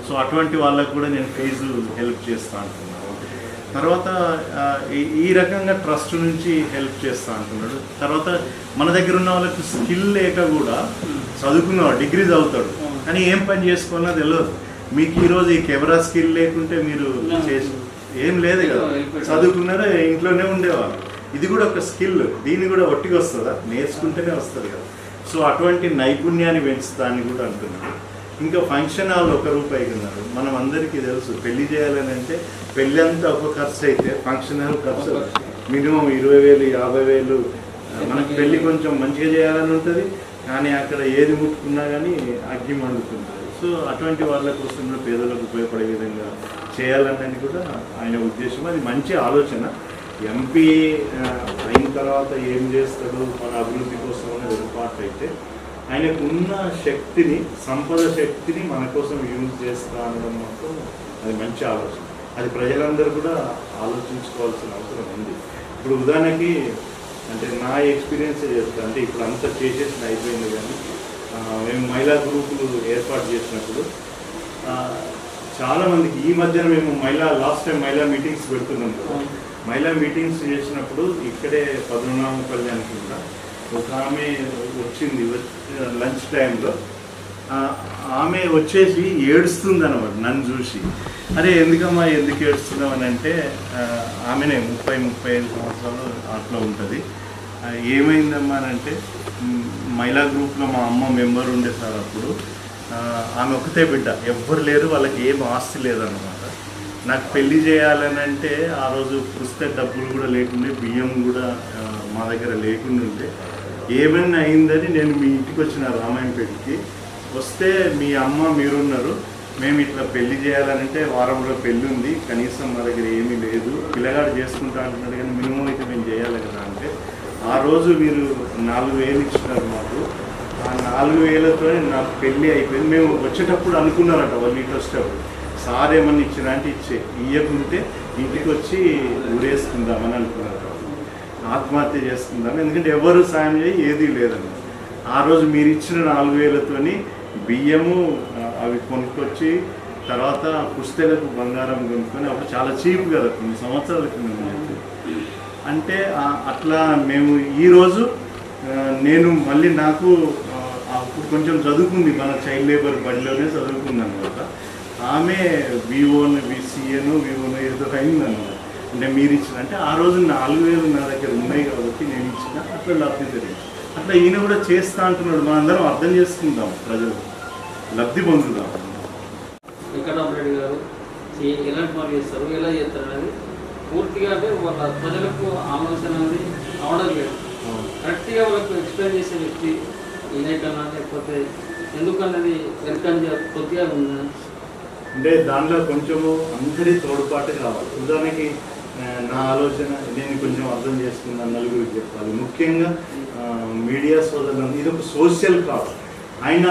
సో అటువంటి వాళ్ళకు కూడా నేను ఫీజు హెల్ప్ చేస్తా అంటున్నాను. తర్వాత ఈ రకంగా ట్రస్ట్ నుంచి హెల్ప్ చేస్తా అంటున్నాడు. తర్వాత మన దగ్గర ఉన్న వాళ్ళకి స్కిల్ లేక కూడా చదువుకున్నవాడు, డిగ్రీ చదువుతాడు, కానీ ఏం పని చేసుకోవాలో తెలియదు. మీకు ఈరోజు ఈ కెమెరా స్కిల్ లేకుంటే మీరు చేసి ఏం లేదు కదా, చదువుకున్నారా, ఇంట్లోనే ఉండేవాళ్ళు. ఇది కూడా ఒక స్కిల్, దీన్ని కూడా ఒట్టిగా వస్తుందా, నేర్చుకుంటేనే వస్తుంది కదా. సో అటువంటి నైపుణ్యాన్ని పెంచుతా అని కూడా అంటున్నాడు. ఇంకా ఫంక్షన్ హాల్ 1 రూపాయికి ఉన్నారు. మనం అందరికీ తెలుసు, పెళ్లి చేయాలని అంటే పెళ్ళి అంతా ఒక ఖర్చు అయితే ఫంక్షన్ హాల్ ఖర్చు మినిమం 20,000, 50,000. మనకి పెళ్ళి కొంచెం మంచిగా చేయాలని ఉంటుంది, కానీ అక్కడ ఏది ముట్టుకున్నా కానీ అగ్గి మండుతుంటుంది. సో అటువంటి వాళ్ళ కోసం కూడా పేదలకు ఉపయోగపడే విధంగా చేయాలన్నది కూడా ఆయన ఉద్దేశం. అది మంచి ఆలోచన. ఎంపీ అయిన తర్వాత ఏం చేస్తాడు మన అభివృద్ధి కోసం అనేది ఒక పార్ట్ అయితే, ఆయనకు ఉన్న శక్తిని, సంపద శక్తిని మన కోసం యూజ్ చేస్తా అనడం మాత్రం అది మంచి ఆలోచన. అది ప్రజలందరూ కూడా ఆలోచించుకోవాల్సిన అవసరం ఉంది. ఇప్పుడు ఉదాహరణకి అంటే నా ఎక్స్పీరియన్స్ చెప్తాను. అంటే ఇప్పుడు అంతా చేసేసిన అయిపోయింది, కానీ మేము మహిళా గ్రూపులు ఏర్పాటు చేసినప్పుడు చాలామందికి ఈ మధ్యన మేము లాస్ట్ టైం మహిళా మీటింగ్స్ పెడుతున్నాం కదా. మహిళా మీటింగ్స్ చేసినప్పుడు ఇక్కడే పద్మనాభపల్లి అనుకుంటా ఒక ఆమె వచ్చింది లంచ్ టైంలో. ఆమె వచ్చేసి ఏడుస్తుంది అనమాట నన్ను చూసి. అరే ఎందుకమ్మా ఎందుకు ఏడుస్తున్నావు అని అంటే ఆమెనే 30-35 సంవత్సరాలు అట్లా ఉంటుంది. ఏమైందమ్మా అని అంటే మహిళా గ్రూప్లో మా అమ్మ మెంబర్ ఉండే సార్. అప్పుడు ఆమె ఒకతే బిడ్డ, ఎవ్వరు లేరు, వాళ్ళకి ఏం ఆస్తి లేదన్నమాట. నాకు పెళ్లి చేయాలని అంటే ఆ రోజు పుస్తక డబ్బులు కూడా లేకుండే, బియ్యం కూడా మా దగ్గర లేకుండా ఉంటే ఏమైనా అయిందని నేను మీ ఇంటికి వచ్చిన రామాయంపేటకి వస్తే, మీ అమ్మ మీరున్నారు, మేము ఇట్లా పెళ్లి చేయాలనంటే వారంలో పెళ్ళి ఉంది, కనీసం మా దగ్గర ఏమీ లేదు, పిల్లగాడు చేసుకుంటా అంటున్నాడు కానీ మినిమం అయితే మేము చేయాలి కదా అంటే ఆ రోజు మీరు 4,000 ఇచ్చినారు మాకు. ఆ 4,000తో నాకు పెళ్ళి అయిపోయింది. మేము వచ్చేటప్పుడు అనుకున్నారట వాళ్ళు ఇటు వచ్చేటప్పుడు, సార్ ఏమన్నా ఇచ్చినా అంటే ఇయ్యకుంటే ఇంటికి వచ్చి ఊరేసుకుందామని అనుకున్నారు. ఆత్మహత్య చేసుకుందాం, ఎందుకంటే ఎవరు సాయం చేయి ఏదీ లేదన్న. ఆ రోజు మీరు ఇచ్చిన 4,000తోని బియ్యము అవి కొనుక్కొచ్చి తర్వాత పుస్తలకు బంగారం కొనుక్కొని, అప్పుడు చాలా చీప్ కదా, కొన్ని సంవత్సరాల కింద అంటే అట్లా మేము ఈరోజు నేను మళ్ళీ నాకు అప్పుడు కొంచెం చదువుకుంది, మన చైల్డ్ లేబర్ బడిలోనే చదువుకుంది అనమాట. ఆమె విఓను ఏదో అయిందన్నమాట. అంటే మీరు ఇచ్చిన అంటే ఆ రోజు 4,000 నా దగ్గర ఉన్నాయి కాబట్టి నేను ఇచ్చిన, అట్లా లబ్ధి జరిగింది. అట్లా ఈయన కూడా చేస్తా అంటున్నాడు. మనందరం అర్థం చేసుకుందాం, ప్రజలు లబ్ధి పొందుదాం. వెంకటరామరెడ్డి గారు ఎలాంటి పనులు చేస్తారు, ఎలా చేస్తారు అనేది పూర్తిగా అంటే వాళ్ళ ప్రజలకు ఆలోచన అనేది అవడం లేదు. కరెక్ట్గా వాళ్ళకు ఎక్స్ప్లెయిన్ చేసే వ్యక్తి ఈయనకన్నా, లేకపోతే ఎందుకన్నది వెనకంగా కొద్దిగా ఉంది. అంటే దానిలో కొంచెము అందరి తోడ్పాటు కావాలి. ఉదాహరణకి నా ఆలోచన నేను కొంచెం అర్థం చేసుకున్నాను, నలుగురికి చెప్పాలి. ముఖ్యంగా మీడియా సోదరులు, ఇది ఒక సోషల్ కాదు. ఆయన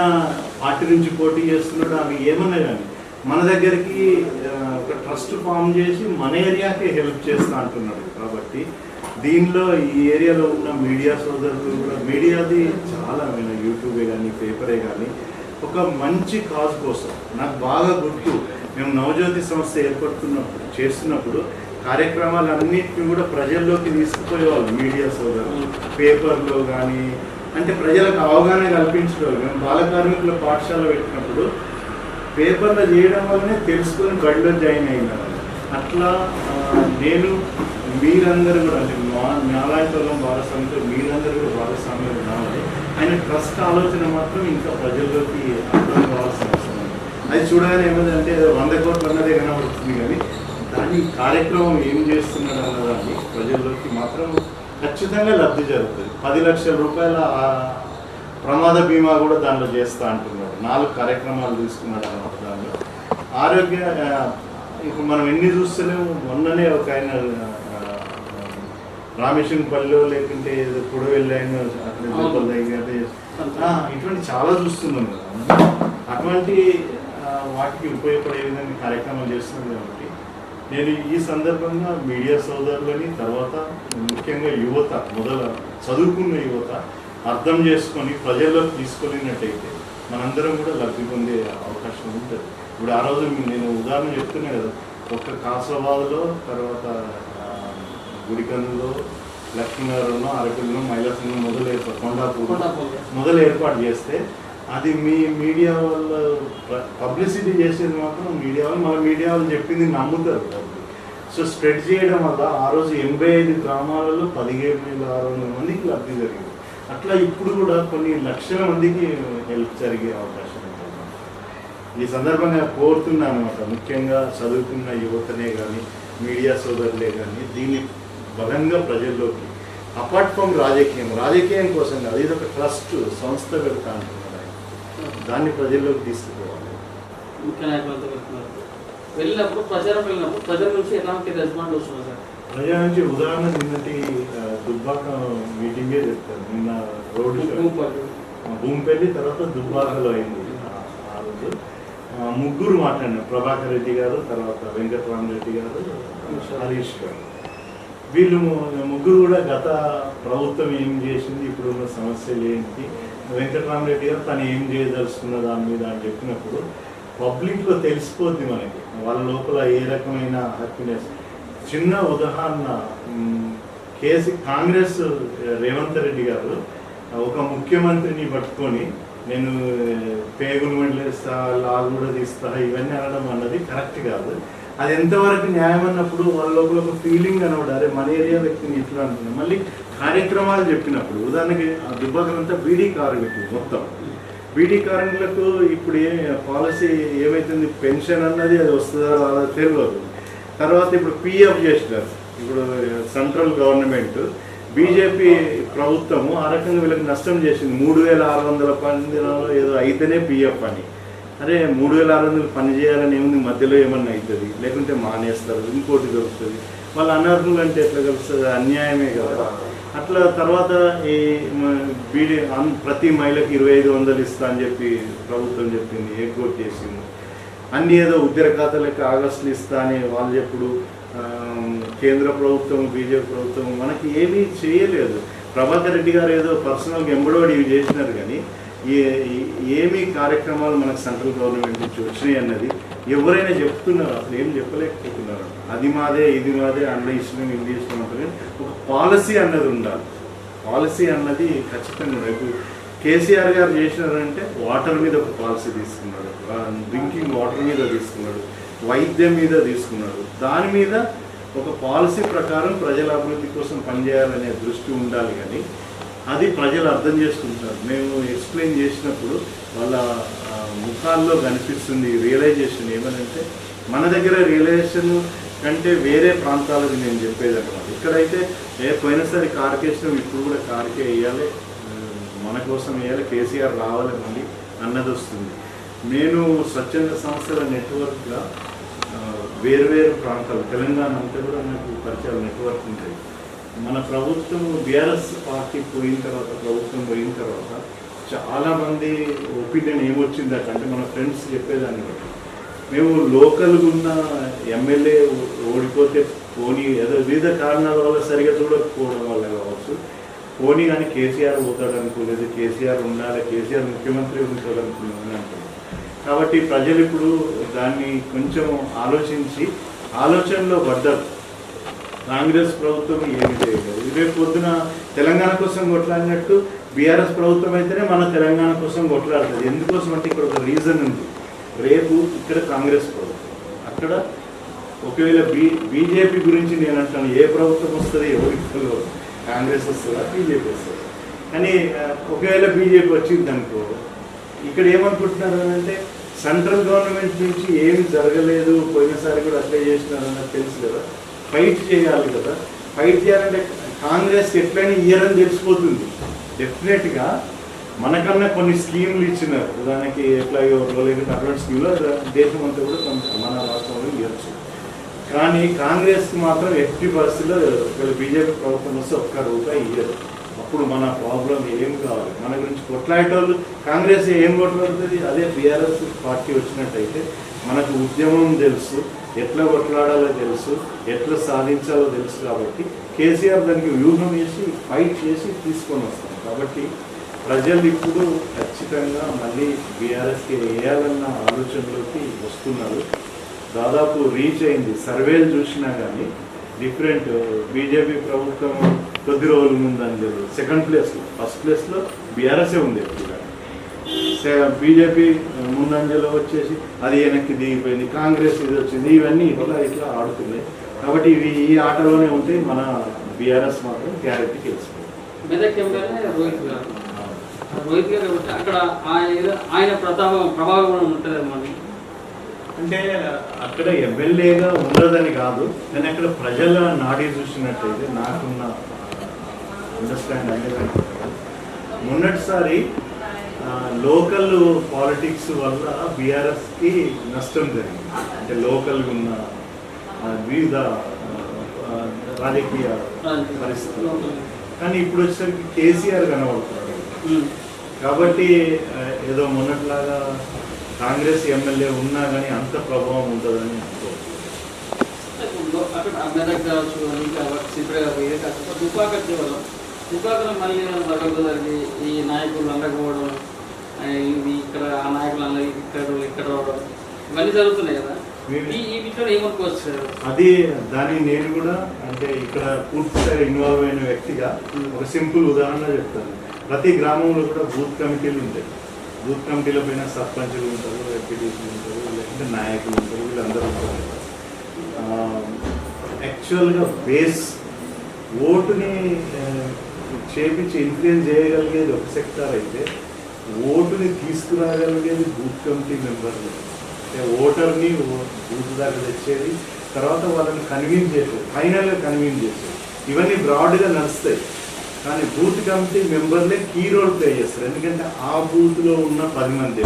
పార్టీ నుంచి పోటీ చేస్తున్నాడు, ఆమె ఏమన్నా కానీ మన దగ్గరికి ఒక ట్రస్ట్ ఫామ్ చేసి మన ఏరియాకి హెల్ప్ చేస్తా అంటున్నాడు. కాబట్టి దీనిలో ఈ ఏరియాలో ఉన్న మీడియా సోదరులు కూడా, మీడియాది చాలా యూట్యూబే కానీ పేపరే కానీ ఒక మంచి కాజ్ కోసం. నాకు బాగా గుర్తు, మేము నవజ్యోతి సంస్థ చేస్తున్నప్పుడు కార్యక్రమాలన్నింటినీ కూడా ప్రజల్లోకి తీసుకుపోయేవాళ్ళు మీడియా సోదరులు. పేపర్లో కానీ అంటే ప్రజలకు అవగాహన కల్పించడం. మేము బాల కార్మికుల పాఠశాల పెట్టినప్పుడు పేపర్లో చేయడం వల్లనే తెలుసుకొని బడిలో జాయిన్ అయినాను. అట్లా నేను మీరందరూ కూడా అంటే న్యాయతలం భాగస్వామ్యంతో మీరందరూ కూడా భాగస్వామ్యం రావాలి. ఆయన ట్రస్ట్ ఆలోచన మాత్రం ఇంకా ప్రజల్లోకి అర్థం కావాల్సిన అవసరం ఉంది. అది చూడగానే ఏమైందంటే 100 కోట్లు అన్నదే కనబడుతుంది, కానీ దాని కార్యక్రమం ఏం చేస్తున్నాడు అన్నదాన్ని ప్రజల్లోకి మాత్రం ఖచ్చితంగా లబ్ధి జరుగుతుంది. 10 లక్షల రూపాయల ప్రమాద బీమా కూడా దానిలో చేస్తా అంటున్నాడు. 4 కార్యక్రమాలు తీసుకున్నాడు అన్నమాట. దానిలో ఆరోగ్య ఇప్పుడు మనం ఎన్ని చూస్తలేము. మొన్ననే ఒక ఆయన రామేశ్వరంపల్లిలో లేకుంటే ఏదో పొడవెళ్ళి ఆయన అక్కడ ఇటువంటి చాలా చూస్తున్నాం కదా. అటువంటి వాటికి ఉపయోగపడే విధంగా కార్యక్రమాలు చేస్తున్నాం. కాబట్టి నేను ఈ సందర్భంగా మీడియా సోదరులని, తర్వాత ముఖ్యంగా యువత, చదువుకున్న యువత అర్థం చేసుకొని ప్రజల్లోకి తీసుకెళ్ళినట్టయితే మనందరం కూడా లబ్ధి పొందే అవకాశం ఉంటుంది. ఇప్పుడు ఆ రోజు నేను ఉదాహరణ చెప్తున్నా కదా, ఒక్క కాసరాబాద్లో, తర్వాత గుడికన్నులో, లక్ష్మీనగరంలో, అరకుల్లో మహిళా సంఘం మొదలు ఏర్పాటు చేస్తే అది మీ మీడియా వాళ్ళ పబ్లిసిటీ చేసేది మాత్రం మీడియా వాళ్ళు, మన మీడియా వాళ్ళు చెప్పింది నమ్ముతారు. సో స్ప్రెడ్ చేయడం వల్ల ఆ రోజు 85 గ్రామాలలో 17,600 మందికి లబ్ధి జరిగింది. అట్లా ఇప్పుడు కూడా కొన్ని లక్షల మందికి హెల్ప్ జరిగే అవకాశం ఉంటుంది. ఈ సందర్భంగా కోరుతున్నాను అనమాట, ముఖ్యంగా చదువుకున్న యువతనే కానీ మీడియా సోదరులే కానీ దీన్ని బలంగా ప్రజల్లోకి, అపార్ట్ ఫ్రమ్ రాజకీయం కోసం కాదు, ఇది ఒక ట్రస్ట్ సంస్థ పెడతా అంటున్నారు. దాన్ని ప్రజల్లోకి తీసుకుపోవాలి. ముఖ్య నాయకులతో వెళ్తున్నారు, వెళ్ళినప్పుడు ప్రచారం వెళ్ళినప్పుడు ప్రజల నుంచి ఎలాంటి రెస్పాండ్ వస్తుంది సార్? ప్రజల నుంచి ఉదాహరణ నిన్నటి దుబ్బాక మీటింగే చెప్తారు. నిన్న రోడ్డు భూమిపల్లి తర్వాత దుబ్బాకలో అయింది. ఆ రోజు ముగ్గురు మాట్లాడినారు, ప్రభాకర్ రెడ్డి గారు, తర్వాత వెంకటరామరెడ్డి గారు, హరీష్ గారు. వీళ్ళు ముగ్గురు కూడా గత ప్రభుత్వం ఏం చేసింది, ఇప్పుడున్న సమస్యలు ఏంటి, వెంకటరామరెడ్డి గారు తను ఏం చేయదలుచుకున్న దాని మీద అని చెప్పినప్పుడు పబ్లిక్లో తెలిసిపోద్ది మనకి వాళ్ళ లోపల ఏ రకమైన హ్యాపీనెస్. చిన్న ఉదాహరణ, కాంగ్రెస్ రేవంత్ రెడ్డి గారు ఒక ముఖ్యమంత్రిని పట్టుకొని నేను పేగులు మండలేస్తా, లాలు కూడా తీస్తా, ఇవన్నీ అనడం అన్నది కరెక్ట్ కాదు. అది ఎంతవరకు న్యాయం అన్నప్పుడు వాళ్ళ లోపల ఒక ఫీలింగ్ అనమాట, అరే మన ఏరియా వ్యక్తిని ఇట్లా అంటున్నాం. మళ్ళీ కార్యక్రమాలు చెప్పినప్పుడు ఉదాహరణకి దుబ్బాకలంతా బీడీ కార్మికులు, మొత్తం బీడీ కార్మికులకు ఇప్పుడు పాలసీ ఏమైతుంది, పెన్షన్ అన్నది అది వస్తుందా రాదా తెలియదు. తర్వాత ఇప్పుడు పిఎఫ్ చేసినారు, ఇప్పుడు సెంట్రల్ గవర్నమెంట్ బీజేపీ ప్రభుత్వము ఆ రకంగా వీళ్ళకి నష్టం చేసింది. 3600 పనిదినాలు ఏదో అయితేనే పిఎఫ్ అని. అరే 3600 పని చేయాలని ఏముంది, మధ్యలో ఏమన్నా అవుతుంది, లేకుంటే మానేస్తారు, ఇంకోటి దొరుకుతుంది. వాళ్ళు అనర్హులు అంటే ఎట్లా కలుస్తుంది, అన్యాయమే కదా. అట్లా తర్వాత ఈ ప్రతి మహిళకి 2500 ఇస్తా అని చెప్పి ప్రభుత్వం చెప్పింది, ఎగ్గొట్ చేసింది. అన్ని ఏదో ఉద్యోగ ఖాతాలకి ఆగస్టులు ఇస్తా అని వాళ్ళు చెప్పుడు. కేంద్ర ప్రభుత్వం బీజేపీ ప్రభుత్వం మనకి ఏమీ చేయలేదు. ప్రభాకర్ రెడ్డి గారు ఏదో పర్సనల్గా ఎంబడోడి ఇవి చేసినారు, కానీ ఏమీ కార్యక్రమాలు మనకు సెంట్రల్ గవర్నమెంట్ నుంచి వచ్చినాయి అన్నది ఎవరైనా చెప్తున్నారు, అసలు ఏం చెప్పలేకపోతున్నారు. అది మాదే ఇది మాదే, అందులో ఇష్టం ఇది ఇష్టం ఉంటుంది. ఒక పాలసీ అన్నది ఉండాలి, పాలసీ అన్నది ఖచ్చితంగా రేపు కేసీఆర్ గారు చేసినారంటే వాటర్ మీద ఒక పాలసీ తీసుకున్నాడు, డ్రింకింగ్ వాటర్ మీద తీసుకున్నాడు, వైద్యం మీద తీసుకున్నాడు. దాని మీద ఒక పాలసీ ప్రకారం ప్రజల అభివృద్ధి కోసం పనిచేయాలనే దృష్టి ఉండాలి, కానీ అది ప్రజలు అర్థం చేసుకుంటారు. మేము ఎక్స్ప్లెయిన్ చేసినప్పుడు వాళ్ళ ముఖాల్లో కనిపిస్తుంది రియలైజేషన్. ఏమనంటే మన దగ్గర రియలైజేషన్ కంటే వేరే ప్రాంతాలకు నేను చెప్పేదన్నమాట. ఇక్కడైతే పోయినసారి కారుకేసినాం, ఇప్పుడు కూడా కారుకే వేయాలి, మన కోసం వేయాలి, కేసీఆర్ రావాలి మళ్ళీ అన్నది వస్తుంది. నేను స్వచ్ఛంద సంస్థల నెట్వర్క్గా వేరువేరు ప్రాంతాలు తెలంగాణ అంతా కూడా నాకు పరిచయాలు నెట్వర్క్ ఉంటాయి. మన ప్రభుత్వం బీఆర్ఎస్ పార్టీ పోయిన తర్వాత, ప్రభుత్వం పోయిన తర్వాత చాలామంది ఒపీనియన్ ఏమొచ్చిందట అంటే మన ఫ్రెండ్స్ చెప్పేదాన్ని బట్టి, మేము లోకల్గా ఉన్న ఎమ్మెల్యే ఓడిపోతే పోనీ ఏదో వివిధ కారణాల వల్ల సరిగా చూడకపోవడం వల్ల కావచ్చు, పోనీ కానీ కేసీఆర్ పోతాడు అనుకోలేదు, కేసీఆర్ ఉండాలి, కేసీఆర్ ముఖ్యమంత్రి ఉంటాడు అనుకున్నాను అంటారు. కాబట్టి ప్రజలు ఇప్పుడు దాన్ని కొంచెం ఆలోచించి ఆలోచనలో పడ్డారు. కాంగ్రెస్ ప్రభుత్వం ఏమి చేయలేదు. రేపు పొద్దున తెలంగాణ కోసం కొట్లాడినట్టు బీఆర్ఎస్ ప్రభుత్వం అయితేనే మన తెలంగాణ కోసం కొట్లాడుతుంది. ఎందుకోసం అంటే ఇక్కడ ఒక రీజన్ ఉంది. రేపు ఇక్కడ కాంగ్రెస్ ప్రభుత్వం, అక్కడ ఒకవేళ బీజేపీ గురించి నేను అంటాను, ఏ ప్రభుత్వం వస్తుంది ఎవరిలో, కాంగ్రెస్ వస్తుందా బీజేపీ వస్తుందా. కానీ ఒకవేళ బీజేపీ వచ్చింది అనుకో, ఇక్కడ ఏమనుకుంటున్నారు అంటే సెంట్రల్ గవర్నమెంట్ నుంచి ఏమి జరగలేదు, పోయినసారి కూడా అప్లై చేసినారన్నది తెలుసు కదా, ఫైట్ చేయాలి కదా. ఫైట్ చేయాలంటే కాంగ్రెస్ ఎట్లయినా ఇయ్యరని తెలిసిపోతుంది. డెఫినెట్గా మనకన్నా కొన్ని స్కీములు ఇచ్చినారు, ఉదాహరణకి ఫ్లైఓవర్లో లేకపోతే అటువంటి స్కీమ్లో దేశం అంతా కూడా మన రాష్ట్రంలో ఇవ్వచ్చు. కానీ కాంగ్రెస్కి మాత్రం ఎట్టి పరిస్థితుల్లో బీజేపీ ప్రభుత్వం వస్తే ఒక్క రూపాయి ఇయ్యరు. అప్పుడు మన ప్రాబ్లం ఏం కావాలి, మన గురించి కొట్లాడేటోళ్ళు కాంగ్రెస్ ఏం కొట్లాడుతుంది, అదే బీఆర్ఎస్ పార్టీ వచ్చినట్టయితే మనకు ఉద్యమం తెలుసు, ఎట్లా కొట్లాడాలో తెలుసు, ఎట్లా సాధించాలో తెలుసు. కాబట్టి కేసీఆర్ దానికి వ్యూహం వేసి ఫైట్ చేసి తీసుకొని వస్తాం. కాబట్టి ప్రజలు ఇప్పుడు ఖచ్చితంగా మళ్ళీ బీఆర్ఎస్కి వేయాలన్న ఆలోచనలోకి వస్తున్నారు. దాదాపు రీచ్ అయింది, సర్వేలు చూసినా కానీ డిఫరెంట్. బీజేపీ ప్రభుత్వం కొద్ది రోజుల ముందు అందరూ సెకండ్ ప్లేస్లో, ఫస్ట్ ప్లేస్లో బీఆర్ఎస్ఏ ఉంది. బీజేపీ ముందంజలో వచ్చేసి అది వెనక్కి దిగిపోయింది, కాంగ్రెస్ ఇది వచ్చింది, ఇవన్నీ ఇట్లా ఆడుతున్నాయి. కాబట్టి ఇవి ఈ ఆటలోనే ఉంటే మన బీఆర్ఎస్ మాత్రం గ్యారెంటీ గెలుచుకుంది. మెదక్ ఎమ్మెల్యే రోహిత్ గారు, రోహిత్ గారు అక్కడ ఆయన ప్రభావం ఉంటుందేమో అంటే అక్కడ ఎమ్మెల్యేగా ఉండదని కాదు, కానీ అక్కడ ప్రజల నాడీ చూసినట్టయితే నాకున్న అండర్స్టాండ్ అనేది మొన్నటిసారి లోకల్ పాలిటిక్స్ వల్ల బీఆర్ఎస్కి నష్టం జరిగింది. అంటే లోకల్గా ఉన్న వివిధ రాజకీయ పరిస్థితులు. కానీ ఇప్పుడు వచ్చేసరికి కేసీఆర్ కనబడుతున్నాడు. కాబట్టి ఏదో మొన్నట్లాగా కాంగ్రెస్ ఎమ్మెల్యే ఉన్నా కానీ అంత ప్రభావం ఉంటుందని అనుకోవచ్చు. అక్కడ మెదక్ కావచ్చు, ఇంకా సిపిఐ వేరే కావచ్చు, దుబ్బాక వల్ల దుబ్బాకలో మళ్ళీ మరొక జరిగి ఈ నాయకులు అందకపోవడం, ఇది ఇక్కడ ఆ నాయకులు అన్న ఇక్కడ రావడం ఇవన్నీ జరుగుతున్నాయి కదా. ఈ విషయంలో ఏమనుకోవచ్చు? అది దాన్ని నేను కూడా అంటే ఇక్కడ పూర్తిగా ఇన్వాల్వ్ అయిన వ్యక్తిగా ఒక సింపుల్ ఉదాహరణ చెప్తాను. ప్రతి గ్రామంలో కూడా బూత్ కమిటీలు ఉంటాయి. బూత్ కమిటీల పైన సర్పంచులు ఉంటారు, ఎంపీటీసీలు ఉంటారు, లేకుంటే నాయకులు ఉంటారు, వీళ్ళందరూ ఉంటారు. యాక్చువల్గా బేస్ ఓటుని చేపించి ఇన్ఫ్లుయెన్స్ చేయగలిగేది ఒక సెక్టార్ అయితే, ఓటుని తీసుకురాగలిగేది బూత్ కమిటీ మెంబర్లు. అంటే ఓటర్ని బూత్ దాకా తెచ్చేది, తర్వాత వాళ్ళని కన్విన్స్ చేసేది, ఫైనల్గా కన్విన్స్ చేసేది, ఇవన్నీ బ్రాడ్గా నడుస్తాయి. కానీ బూత్ కమిటీ మెంబర్లే కీ రోల్ ప్లే చేస్తారు. ఎందుకంటే ఆ బూత్లో ఉన్న 10 మంది.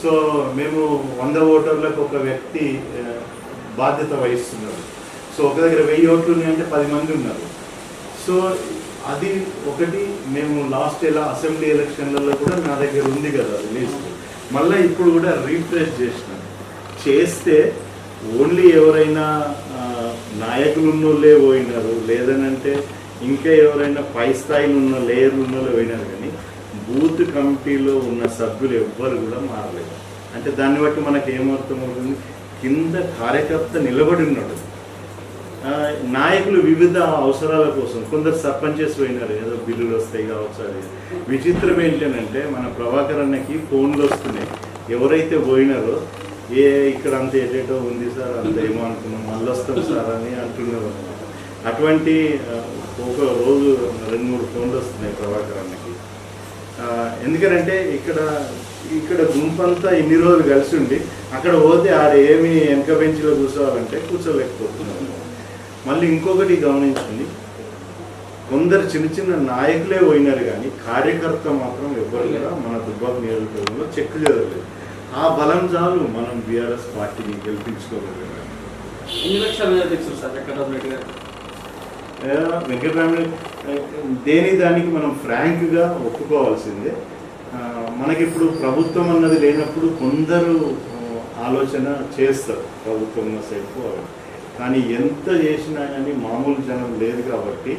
సో మేము 100 ఓటర్లకు ఒక వ్యక్తి బాధ్యత వహిస్తున్నారు. సో ఒక దగ్గర 1000 ఓట్లు ఉన్నాయంటే 10 మంది ఉన్నారు. సో అది ఒకటి. మేము లాస్ట్ ఇలా అసెంబ్లీ ఎలక్షన్లలో కూడా నా దగ్గర ఉంది కదా లిస్ట్, మళ్ళీ ఇప్పుడు కూడా రీఫ్రెష్ చేస్తే ఓన్లీ ఎవరైనా నాయకులు ఉన్నోళ్ళే పోయినారు, లేదనంటే ఇంకా ఎవరైనా పై స్థాయిలో ఉన్న లేయర్లు ఉన్నోళ్ళు పోయినారు. కానీ బూత్ కమిటీలో ఉన్న సభ్యులు ఎవ్వరు కూడా మారలేదు. అంటే దాన్ని బట్టి మనకు ఏమర్థమవుతుంది, కింద కార్యకర్త నిలబడి ఉన్నాడు. నాయకులు వివిధ అవసరాల కోసం కొందరు సర్పంచెస్ పోయినారు, ఏదో బిల్లులు వస్తాయి కావచ్చు. అది విచిత్రం ఏంటంటే మన ప్రభాకర్ అన్నకి ఫోన్లు వస్తున్నాయి, ఎవరైతే పోయినారో ఇక్కడ అంత ఏటేటో ఉంది సార్, అంత ఏమో అనుకున్నాం, మళ్ళీ వస్తాం సార్ అని అంటున్నారు. అటువంటి ఒక రోజు 2-3 ఫోన్లు వస్తున్నాయి ప్రభాకర్ అన్నకి. ఎందుకంటే ఇక్కడ గుంపంతా ఇన్ని రోజులు కలిసి ఉండి అక్కడ పోతే ఆడ ఏమి వెనక బెంచ్లో కూర్చోవాలంటే కూర్చోలేకపోతున్నారు. మళ్ళీ ఇంకొకటి గమనించండి, కొందరు చిన్న నాయకులే పోయినారు కానీ కార్యకర్త మాత్రం ఎవరు కూడా మన దుబ్బాక నియోజకవర్గంలో చెక్కు జరగలేదు. ఆ బలం చాలు మనం బీఆర్ఎస్ పార్టీని గెలిపించుకోగలిగాం. వెంకటరామరెడ్డి దానికి మనం ఫ్రాంక్గా ఒప్పుకోవాల్సిందే. మనకిప్పుడు ప్రభుత్వం అన్నది లేనప్పుడు కొందరు ఆలోచన చేస్తారు ప్రభుత్వం సైపు, కానీ ఎంత చేసినా కానీ మామూలు జనం లేదు. కాబట్టి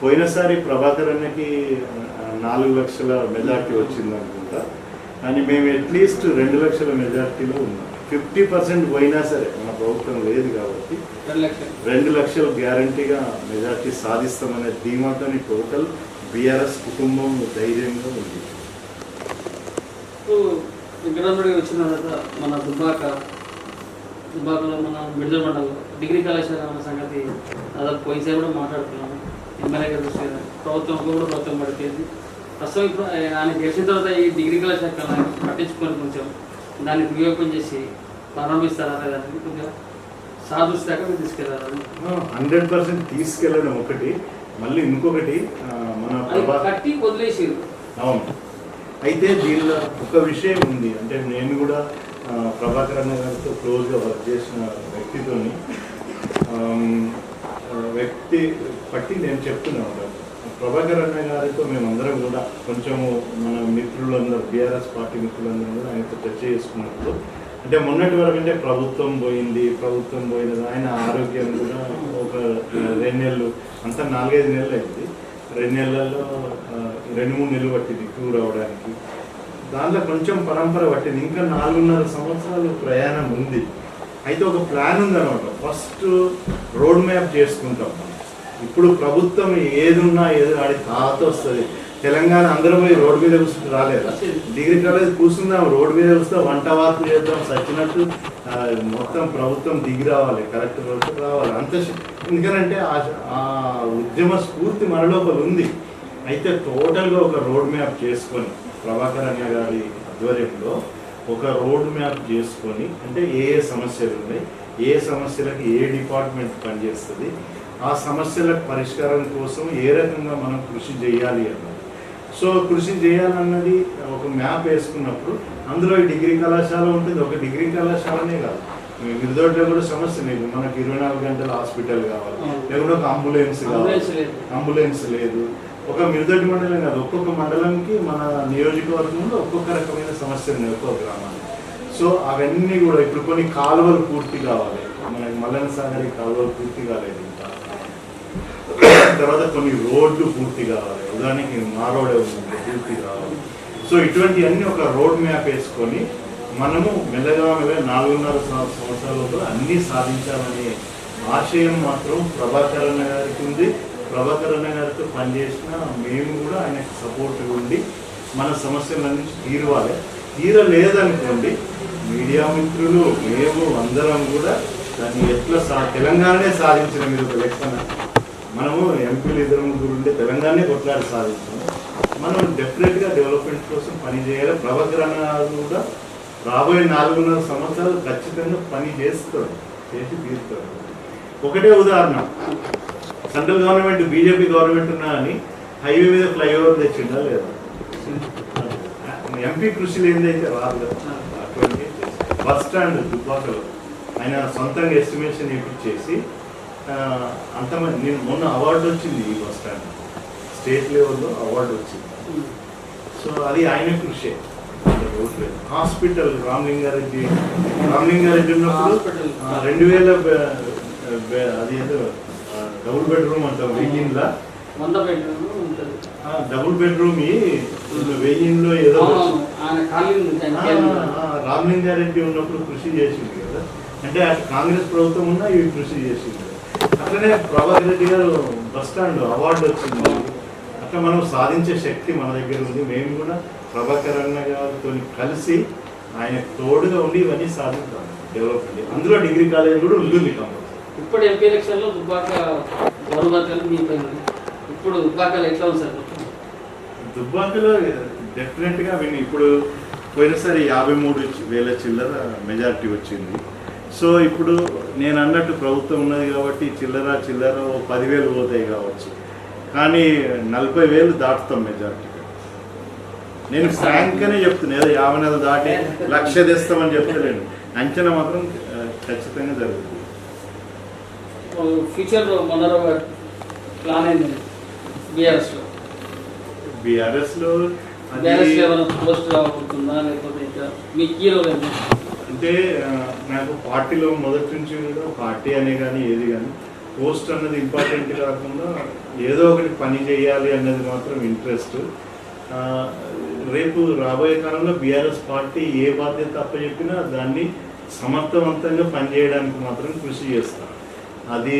పోయినసారి ప్రభాకర్ అన్నకి 4 లక్షల మెజార్టీ వచ్చింది అనుకుంటా, కానీ మేము అట్లీస్ట్ 2 లక్షల మెజార్టీలో ఉన్నాం. 50% పోయినా సరే మన ప్రభుత్వం లేదు కాబట్టి 2 లక్షలు గ్యారంటీగా మెజార్టీ సాధిస్తామనే ధీమాతో టోటల్ బీఆర్ఎస్ కుటుంబం ధైర్యంగా ఉంది. వెంకటరామరెడ్డి వచ్చిన తర్వాత మన దుబ్బాకలో మన మిడిల్ మండలంలో డిగ్రీ కళాశాల సంగతి దాదాపు పోయినసారి కూడా మాట్లాడుతున్నాము. ఎమ్మెల్యే గారు ప్రభుత్వం పడిపోయింది. ప్రస్తుతం ఇప్పుడు ఆయన గెలిచిన తర్వాత ఈ డిగ్రీ కళాశాల పట్టించుకొని కొంచెం దాన్ని ఉపయోగం చేసి ప్రారంభిస్తారా, దాన్ని కొద్దిగా సాధిస్తాక మీరు తీసుకెళ్ళాలని? 100% తీసుకెళ్ళడం ఒకటి, మళ్ళీ ఇంకొకటి మన కట్టి వదిలేసి. అవును, అయితే దీనిలో ఒక విషయం ఉంది. అంటే నేను కూడా ప్రభాకర్ అన్న గారితో క్లోజ్గా వర్క్ చేసిన వ్యక్తి బట్టి నేను చెప్తున్నాను. ప్రభాకర్ అన్న గారితో మేమందరం కూడా కొంచెము మన మిత్రులందరూ బీఆర్ఎస్ పార్టీ మిత్రులందరూ కూడా ఆయనతో చర్చ చేసుకున్నప్పుడు, అంటే మొన్నటి వరకు అంటే ప్రభుత్వం పోయినది, ఆయన ఆరోగ్యం కూడా ఒక 2 నెలలు అంతా 4-5 నెలలు అయింది. 2 నెలల్లో 2-3 నెలలు పట్టింది క్యూర్ అవడానికి. దాంట్లో కొంచెం పరంపర పట్టింది. ఇంకా 4.5 సంవత్సరాలు ప్రయాణం ఉంది. అయితే ఒక ప్లాన్ ఉందన్నమాట. ఫస్ట్ రోడ్ మ్యాప్ చేసుకుంటాం. ఇప్పుడు ప్రభుత్వం ఏదున్నా ఏదో ఆడి తాత వస్తుంది. తెలంగాణ అందరూ పోయి రోడ్డు మీద కూర్చుంటూ రాలేదు. డిగ్రీ కాలేజ్ కూర్చుందాం, రోడ్డు మీద వస్తాం, వంట వార్పు చేద్దాం, సచ్చినట్టు మొత్తం ప్రభుత్వం దిగి రావాలి, కరెక్ట్ రోడ్డు రావాలి అంత. ఎందుకంటే ఆ ఉద్యమ స్ఫూర్తి మన లోపల ఉంది. అయితే టోటల్గా ఒక రోడ్ మ్యాప్ చేసుకొని ప్రభాకర్ అన్న గారి ఆధ్వర్యంలో ఒక రోడ్ మ్యాప్ చేసుకొని, అంటే ఏ సమస్యలు ఉన్నాయి, ఏ సమస్యలకు ఏ డిపార్ట్మెంట్ పనిచేస్తుంది, ఆ సమస్యల పరిష్కారం కోసం ఏ రకంగా మనం కృషి చేయాలి అన్నది. సో కృషి చేయాలన్నది ఒక మ్యాప్ వేసుకున్నప్పుడు అందులో ఈ డిగ్రీ కళాశాల ఉంటుంది. ఒక డిగ్రీ కళాశాలనే కాదు, మిరుదొడ్లో కూడా సమస్య లేదు. మనకు 24 గంటల హాస్పిటల్ కావాలి, లేకుంటే ఒక అంబులెన్స్ కావాలి, అంబులెన్స్ లేదు. ఒక మిరుదొడ్డి మండలం కాదు, ఒక్కొక్క మండలంకి మన నియోజకవర్గంలో ఒక్కొక్క రకమైన సమస్యలు ఉన్నాయి ఒక్కొక్క గ్రామానికి. సో అవన్నీ కూడా ఇప్పుడు కొన్ని కాలువలు పూర్తి కావాలి, మనకి మల్లన్న సాగర్ కాలువలు పూర్తి కాలేదు ఇంకా. తర్వాత కొన్ని రోడ్లు పూర్తి కావాలి, ఉదాహరణకి మా రోడ్ పూర్తి కావాలి. సో ఇటువంటివన్నీ ఒక రోడ్ మ్యాప్ వేసుకొని మనము మెల్లగా 4.5 సంవత్సరాల లోపల అన్నీ సాధించాలనే ఆశయం మాత్రం ప్రభాకర్ అన్న గారికి ఉంది. ప్రభాకర్ అన్న గారితో పనిచేసిన మేము కూడా ఆయనకు సపోర్ట్ ఉండి మన సమస్యలన్నీ తీరలేదనుకోండి, మీడియా మిత్రులు మేము అందరం కూడా దాన్ని ఎట్లా తెలంగాణనే సాధించిన మీరు ఒక లెక్కన మనము ఎంపీలు 2-3 ఉండే తెలంగాణనే కొట్లాడి సాధించాము. మనం డెఫినెట్గా డెవలప్మెంట్ కోసం పని చేయాలి. ప్రభాకర్ అన్న కూడా రాబోయే 4.5 సంవత్సరాలు ఖచ్చితంగా పని చేసి తీరుతాడు. ఒకటే ఉదాహరణ, సెంట్రల్ గవర్నమెంట్ బీజేపీ గవర్నమెంట్ ఉన్నా అని హైవే మీద ఫ్లైఓవర్ తెచ్చిందా లేదా? ఎంపీ కృషి లేనిదైతే రాదు కదా. అటువంటి బస్ స్టాండ్ దుబ్బాకలో ఆయన సొంతంగా ఎస్టిమేషన్ చేపించేసి అంతమంది, నేను మొన్న అవార్డు వచ్చింది ఈ బస్ స్టాండ్, స్టేట్ లెవెల్లో అవార్డు వచ్చింది. సో అది ఆయన కృషే. హాస్పిటల్ రామలింగారెడ్డి ఉన్నప్పుడు 2000 అది ఏదో డబుల్ బెడ్రూమ్ అంటాం, 1000 డబుల్ బెడ్రూమ్ 1000 ఏదో రామలింగారెడ్డి ఉన్నప్పుడు కృషి చేసింది కదా. అంటే అటు కాంగ్రెస్ ప్రభుత్వం ఉన్నా ఇవి కృషి చేసింది. అట్లనే ప్రభాకర్ రెడ్డి గారు బస్ స్టాండ్ అవార్డు వచ్చింది. అట్లా మనం సాధించే శక్తి మన దగ్గర ఉంది. మేము కూడా ప్రభాకర్ అన్న గారితో కలిసి ఆయన తోడుగా ఉండి ఇవన్నీ సాధిస్తాం డెవలప్మెంట్. అందులో డిగ్రీ కాలేజ్ కూడా ఉంటుంది. ఇప్పుడు ఎంపీ ఎలక్షన్లో దుబ్బాక గవర్నమెంట్ మీ పైన, ఇప్పుడు దుబ్బాకలో ఎట్లా ఉంది సార్? దుబ్బాకలో డెఫినెట్గా ఇప్పుడు పోయినసారి 53,000 చిల్లర మెజారిటీ వచ్చింది. సో ఇప్పుడు నేను అన్నట్టు ప్రభుత్వం ఉన్నది కాబట్టి చిల్లర 10,000 పోతాయి కావచ్చు, కానీ 40,000 దాటుతాం మెజారిటీ. నేను ఫ్రాంక్గానే చెప్తున్నా, ఏదో 50 దాటి 1,00,000 తెస్తామని చెప్తలేను. అంచనా మాత్రం ఖచ్చితంగా జరుగుతుంది. ఫ్యూచర్లో మనోరమ ప్లాన్ ఏంటి బీఆర్ఎస్లో? పోస్ట్ రాబోతుందా లేకపోతే ఇంకా మీ కీలో లేదు? అంటే నాకు పార్టీలో మొదటి నుంచి కూడా పార్టీ అనే కానీ ఏది కానీ పోస్ట్ అన్నది ఇంపార్టెంట్ కాకుండా ఏదో ఒకటి పని చేయాలి అన్నది మాత్రం ఇంట్రెస్ట్. రేపు రాబోయే కాలంలో బీఆర్ఎస్ పార్టీ ఏ బాధ్యత అప్పచెప్పినా దాన్ని సమర్థవంతంగా పనిచేయడానికి మాత్రం కృషి చేస్తాం. అది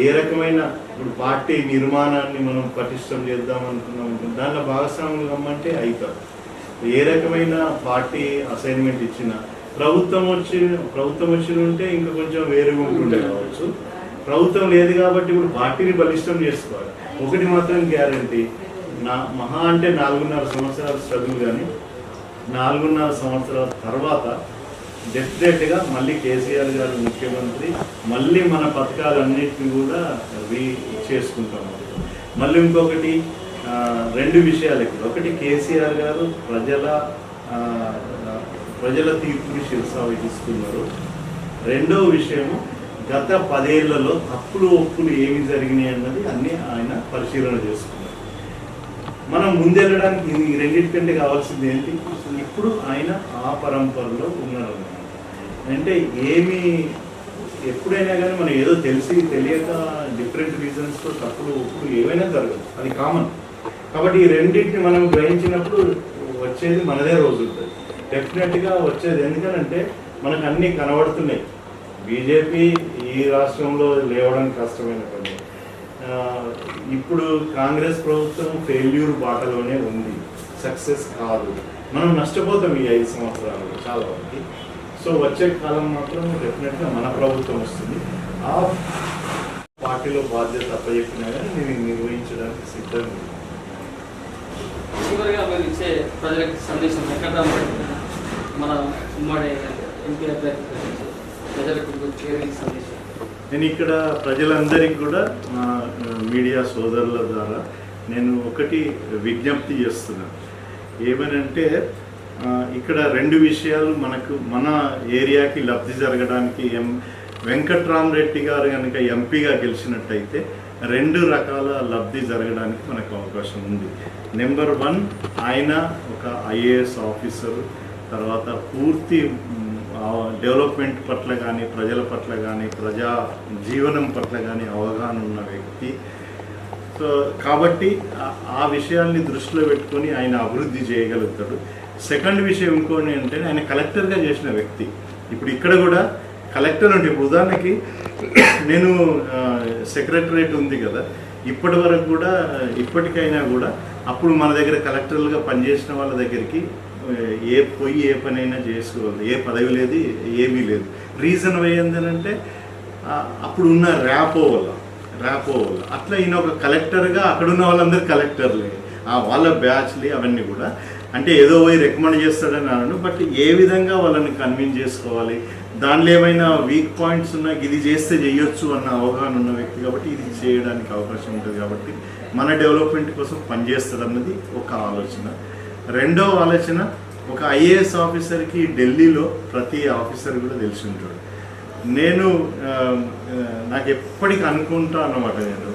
ఏ రకమైన ఇప్పుడు పార్టీ నిర్మాణాన్ని మనం పటిష్టం చేద్దాం అనుకున్నాం, దానిలో భాగస్వాములు కమ్మంటే అవుతారు. ఏ రకమైన పార్టీ అసైన్మెంట్ ఇచ్చినా ప్రభుత్వం వచ్చి ఉంటే ఇంకా కొంచెం వేరుగా ఉంటుండే కావచ్చు. ప్రభుత్వం లేదు కాబట్టి ఇప్పుడు పార్టీని బలిష్టం చేసుకోవాలి. ఒకటి మాత్రం గ్యారంటీ, మహా అంటే 4.5 సంవత్సరాల స్ట్రగుల్, కానీ 4.5 సంవత్సరాల తర్వాత డెఫినెట్గా మళ్ళీ కేసీఆర్ గారు ముఖ్యమంత్రి, మళ్ళీ మన పథకాలన్నింటినీ కూడా చేసుకుంటాం. మళ్ళీ ఇంకొకటి 2 విషయాలు ఇక్కడ. ఒకటి, కేసీఆర్ గారు ప్రజల తీర్పుని శిరసావహిస్తున్నారు. రెండవ విషయము, గత 10 ఏళ్లలో తప్పులు ఒప్పులు ఏమి జరిగినాయి అన్నది అన్నీ ఆయన పరిశీలన చేసుకున్నారు. మనం ముందెళ్ళడానికి ఈ రెండింటికంటే కావాల్సింది ఏంటి? ఇప్పుడు ఆయన ఆ పరంపరలో ఉన్నారన్నమాట. అంటే ఎప్పుడైనా కానీ మనం ఏదో తెలియక డిఫరెంట్ రీజన్స్తో తప్పులు ఒప్పులు ఏవైనా జరగదు, అది కామన్. కాబట్టి ఈ రెండింటిని మనం గ్రహించినప్పుడు వచ్చేది మనదే రోజు ఉంటుంది, డెఫినెట్గా వచ్చేది. ఎందుకనంటే మనకు అన్నీ కనబడుతున్నాయి. బీజేపీ ఈ రాష్ట్రంలో లేవడం కష్టమైన పని. ఇప్పుడు కాంగ్రెస్ ప్రభుత్వం ఫెయిల్యూర్ బాటలోనే ఉంది, సక్సెస్ కాదు. మనం నష్టపోతాం ఈ 5 సంవత్సరాలు చాలా వరకు. సో వచ్చే కాలం మాత్రం డెఫినెట్గా మన ప్రభుత్వం వస్తుంది. ఆ పార్టీలో బాధ్యత అప్పచెప్పినా కానీ నేను నిర్వహించడానికి సిద్ధంగా ఉంది. చివరిగా మీరు ఇచ్చే ప్రజలకు సందేశం ఎక్కడ మన ఉమ్మడి ఎంపీ ప్రజలకు సందేశం? నేను ఇక్కడ ప్రజలందరికీ కూడా మీడియా సోదరుల ద్వారా నేను ఒకటి విజ్ఞప్తి చేస్తున్నాను. ఏమనంటే ఇక్కడ 2 విషయాలు మనకు మన ఏరియాకి లబ్ధి జరగడానికి వెంకట్రామరెడ్డి గారు కనుక ఎంపీగా గెలిచినట్టయితే 2 రకాల లబ్ధి జరగడానికి మనకు అవకాశం ఉంది. నెంబర్ 1, ఆయన ఒక IAS ఆఫీసరు, తర్వాత పూర్తి డెవలప్మెంట్ పట్ల కానీ ప్రజల పట్ల కానీ ప్రజా జీవనం పట్ల కానీ అవగాహన ఉన్న వ్యక్తి. సో కాబట్టి ఆ విషయాల్ని దృష్టిలో పెట్టుకొని ఆయన అభివృద్ధి చేయగలుగుతాడు. సెకండ్ విషయం ఇంకోటి అంటే ఆయన కలెక్టర్గా చేసిన వ్యక్తి. ఇప్పుడు ఇక్కడ కూడా కలెక్టర్ అంటే ఇప్పుడు ఉదాహరణకి నేను సెక్రటరేట్ ఉంది కదా, ఇప్పటి వరకు కూడా ఇప్పటికైనా కూడా అప్పుడు మన దగ్గర కలెక్టర్లుగా పనిచేసిన వాళ్ళ దగ్గరికి ఏ పనైనా చేసుకోవాలి, ఏ పదవి లేదు, ఏమీ లేదు. రీజన్ ఏంటంటే అప్పుడు ఉన్న ర్యాపో వల్ల అట్లా ఈయన ఒక కలెక్టర్గా అక్కడున్న వాళ్ళందరూ కలెక్టర్లే, వాళ్ళ బ్యాచ్లే అవన్నీ కూడా. అంటే ఏదో పోయి రికమెండ్ చేస్తాడని అన్నాను, బట్ ఏ విధంగా వాళ్ళని కన్విన్స్ చేసుకోవాలి, దానిలో ఏమైనా వీక్ పాయింట్స్ ఉన్నా ఇది చేస్తే చేయొచ్చు అన్న అవగాహన ఉన్న వ్యక్తి కాబట్టి ఇది చేయడానికి అవకాశం ఉంటుంది. కాబట్టి మన డెవలప్మెంట్ కోసం పనిచేస్తాడన్నది ఒక ఆలోచన. రెండవ ఆలోచన, ఒక ఐఏఎస్ ఆఫీసర్కి ఢిల్లీలో ప్రతి ఆఫీసర్ కూడా తెలిసి ఉంటాడు. నాకు ఎప్పటికీ అనుకుంటా అన్నమాట, నేను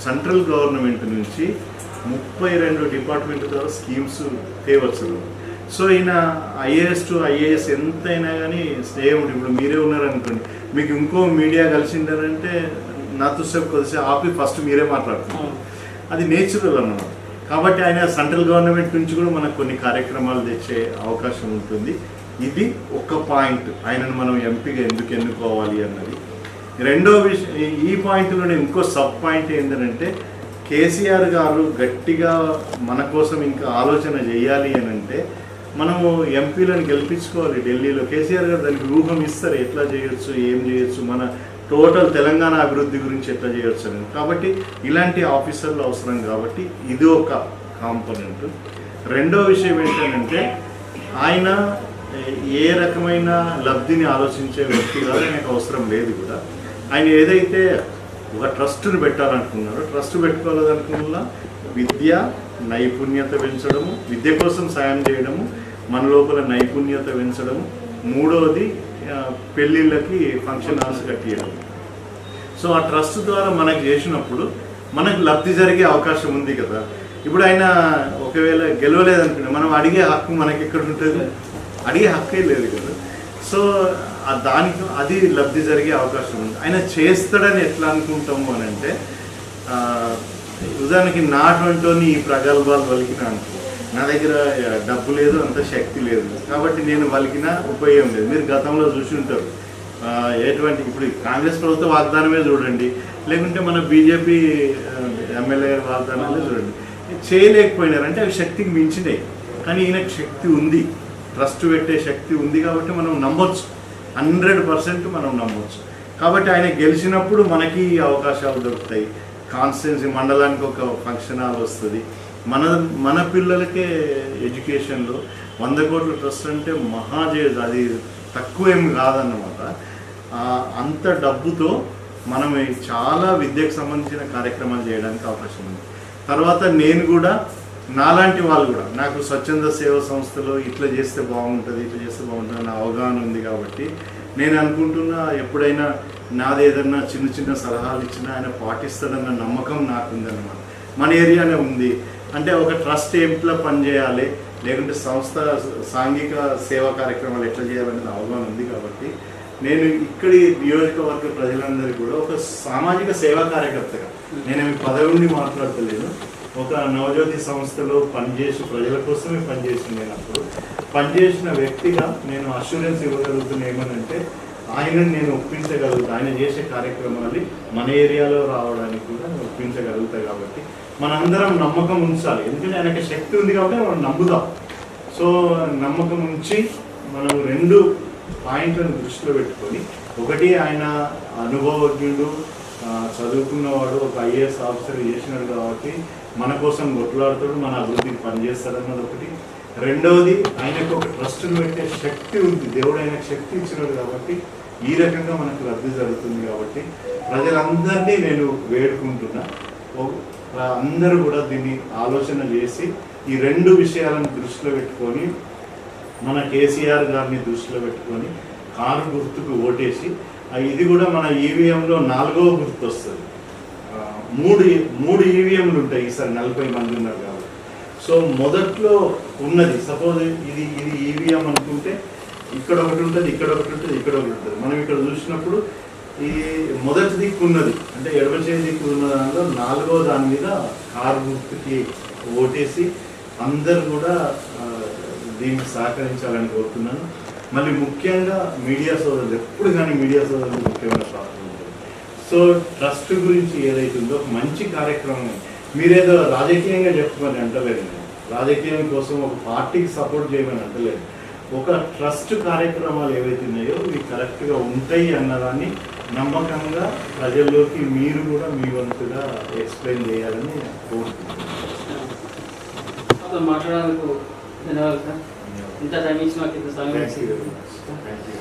సెంట్రల్ గవర్నమెంట్ నుంచి 32 డిపార్ట్మెంట్ ద్వారా స్కీమ్స్ తేవచ్చు. సో ఈయన ఐఏఎస్ టు ఐఏఎస్ ఎంతైనా కానీ సేమ్. ఇప్పుడు మీరే ఉన్నారనుకోండి, మీకు ఇంకో మీడియా కలిసిండారంటే నాతో సేపు కొద్దిసేపు ఆపి ఫస్ట్ మీరే మాట్లాడుతున్నారు, అది నేచురల్ అన్నమాట. కాబట్టి ఆయన సెంట్రల్ గవర్నమెంట్ నుంచి కూడా మనకు కొన్ని కార్యక్రమాలు తెచ్చే అవకాశం ఉంటుంది. ఇది ఒక పాయింట్, ఆయనను మనం ఎంపీగా ఎందుకు ఎన్నుకోవాలి అన్నది. రెండో విషయం, ఈ పాయింట్లోనే ఇంకో సబ్ పాయింట్ ఏంటంటే కేసీఆర్ గారు గట్టిగా మన కోసం ఇంకా ఆలోచన చేయాలి అని అంటే మనము ఎంపీలను గెలిపించుకోవాలి ఢిల్లీలో. కేసీఆర్ గారు దానికి వ్యూహం ఇస్తారు, ఎట్లా చేయొచ్చు, ఏం చేయొచ్చు, మన టోటల్ తెలంగాణ అభివృద్ధి గురించి ఎట్లా చేయొచ్చు అని. కాబట్టి ఇలాంటి ఆఫీసర్లు అవసరం, కాబట్టి ఇది ఒక కాంపోనెంట్. రెండో విషయం ఏంటంటే ఆయన ఏ రకమైన లబ్ధిని ఆలోచించే వ్యక్తి కాదు, ఆయనకు అవసరం లేదు కూడా. ఆయన ఏదైతే ఒక ట్రస్ట్ని పెట్టాలనుకున్నారో, ట్రస్ట్ పెట్టుకోవాలనుకున్న విద్య నైపుణ్యత పెంచడము, విద్య కోసం సాయం చేయడము, మన లోపల నైపుణ్యత పెంచడము, మూడవది పెళ్ళిళ్ళకి ఫంక్షన్ హాల్స్ కట్టియడం. సో ఆ ట్రస్ట్ ద్వారా మనకు చేసినప్పుడు మనకు లబ్ధి జరిగే అవకాశం ఉంది కదా. ఇప్పుడు ఆయన ఒకవేళ గెలవలేదనుకున్నా మనం అడిగే హక్కు మనకి ఎక్కడ ఉంటుంది, అడిగే హక్కే లేదు కదా. సో దానికి అది లబ్ధి జరిగే అవకాశం ఉంది. ఆయన చేస్తాడని ఎట్లా అనుకుంటాము అని అంటే, ఉదాహరణకి నాటువంటి ఈ ప్రగల్భాలు వలికిన అనుకో, నా దగ్గర డబ్బు లేదు, అంత శక్తి లేదు, కాబట్టి నేను వలికిన ఉపయోగం లేదు. మీరు గతంలో చూసి ఉంటారు, ఇప్పుడు కాంగ్రెస్ ప్రభుత్వ వాగ్దానమే చూడండి, లేకుంటే మన బీజేపీ ఎమ్మెల్యే వాగ్దానాలే చూడండి, చేయలేకపోయినారంటే అవి శక్తికి మించినాయి. కానీ ఈయనకు శక్తి ఉంది, ట్రస్ట్ పెట్టే శక్తి ఉంది, కాబట్టి మనం నమ్మొచ్చు, 100% మనం నమ్మొచ్చు. కాబట్టి ఆయన గెలిచినప్పుడు మనకి అవకాశాలు దొరుకుతాయి. కాన్స్టిట్యున్సీ మండలానికి ఒక ఫంక్షన్ హాల్ వస్తుంది. మన పిల్లలకే ఎడ్యుకేషన్లో 100 కోట్ల ట్రస్ట్ అంటే మహాజేజ్, అది తక్కువ ఏమి కాదన్నమాట. అంత డబ్బుతో మనం చాలా విద్యకు సంబంధించిన కార్యక్రమాలు చేయడానికి అవకాశం ఉంది. తర్వాత నేను కూడా, నాలాంటి వాళ్ళు కూడా, నాకు స్వచ్ఛంద సేవా సంస్థలో ఇట్లా చేస్తే బాగుంటుంది, ఇట్లా చేస్తే బాగుంటుంది అన్న అవగాహన ఉంది. కాబట్టి నేను అనుకుంటున్నా, ఎప్పుడైనా నాది ఏదన్నా చిన్న చిన్న సలహాలు ఇచ్చినా ఆయన పాటిస్తాడన్న నమ్మకం నాకుందన్నమాట. మన ఏరియానే ఉంది అంటే ఒక ట్రస్ట్ ఎట్లా పనిచేయాలి, లేకుంటే సంస్థ సాంఘిక సేవా కార్యక్రమాలు ఎట్లా చేయాలనేది అవగాహన ఉంది. కాబట్టి నేను ఇక్కడి నియోజకవర్గ ప్రజలందరికీ కూడా ఒక సామాజిక సేవా కార్యకర్తగా, నేను మీ పదవిని మాట్లాడతలేను, ఒక నవజ్యోతి సంస్థలో పనిచేసి ప్రజల కోసమే పనిచేసింది. నేను పనిచేసిన వ్యక్తిగా నేను అష్యూరెన్స్ ఇవ్వగలుగుతున్నా ఏమనంటే, ఆయనను నేను ఒప్పించగలుగుతా, ఆయన చేసే కార్యక్రమాలు మన ఏరియాలో రావడానికి కూడా ఒప్పించగలుగుతా. కాబట్టి మనందరం నమ్మకం ఉంచాలి, ఎందుకంటే ఆయనకి శక్తి ఉంది కాబట్టి మనం నమ్ముదాం. సో నమ్మకం ఉంచి మనం 2 పాయింట్లను దృష్టిలో పెట్టుకొని, ఒకటి ఆయన అనుభవజ్ఞుడు, చదువుకున్నవాడు, ఒక ఐఏఎస్ ఆఫీసర్ చేసినాడు కాబట్టి మన కోసం కొట్లాడుతాడు, మన అభివృద్ధికి పనిచేస్తాడు అన్నది ఒకటి. రెండవది, ఆయనకు ఒక ట్రస్ట్ను పెట్టే శక్తి ఉంది, దేవుడు ఆయనకు శక్తి ఇచ్చినాడు కాబట్టి ఈ రకంగా మనకు లబ్ధి జరుగుతుంది. కాబట్టి ప్రజలందరినీ నేను వేడుకుంటున్నా, అందరూ కూడా దీన్ని ఆలోచన చేసి ఈ 2 విషయాలను దృష్టిలో పెట్టుకొని, మన కేసీఆర్ గారిని దృష్టిలో పెట్టుకొని కారు గుర్తుకు ఓటేసి, ఇది కూడా మన ఈవీఎంలో 4వ గుర్తు వస్తుంది. 3 ఈవీఎంలు ఉంటాయి, ఈసారి 40 మంది ఉన్నారు కాబట్టి. సో మొదట్లో ఉన్నది, సపోజ్ ఇది ఈవీఎం అనుకుంటే ఇక్కడ ఒకటి ఉంటుంది, ఇక్కడ ఒకటి ఉంటుంది, ఇక్కడ ఒకటి ఉంటుంది. మనం ఇక్కడ చూసినప్పుడు ఈ మొదటి దిక్కు ఉన్నది అంటే ఎడమ చేతి దిక్కు ఉన్న దానిలో 4వ దాని మీద కారు గుర్తుకి ఓటేసి అందరు కూడా దీనికి సహకరించాలని కోరుతున్నాను. మళ్ళీ ముఖ్యంగా మీడియా సోదరులు, ఎప్పుడు కానీ మీడియా సోదరులు ముఖ్యమైన పాత్ర ఉంటుంది. సో ట్రస్ట్ గురించి ఏదైతుందో మంచి కార్యక్రమం, మీరేదో రాజకీయంగా చెప్పుకొని అంటలేదు, రాజకీయం కోసం ఒక పార్టీకి సపోర్ట్ చేయమని అంటలేదు. ఒక ట్రస్ట్ కార్యక్రమాలు ఏవైతే ఉన్నాయో ఇవి కరెక్ట్గా ఉంటాయి అన్నదాన్ని నమ్మకంగా ప్రజల్లోకి మీరు కూడా మీ వంతుగా ఎక్స్ప్లెయిన్ చేయాలని కోరుకుంటున్నాను. మాట్లాడడానికి ధన్యవాదాలు సార్. ఇంత టైం ఇచ్చి మాకు ఇంత సమయం థ్యాంక్ యూ.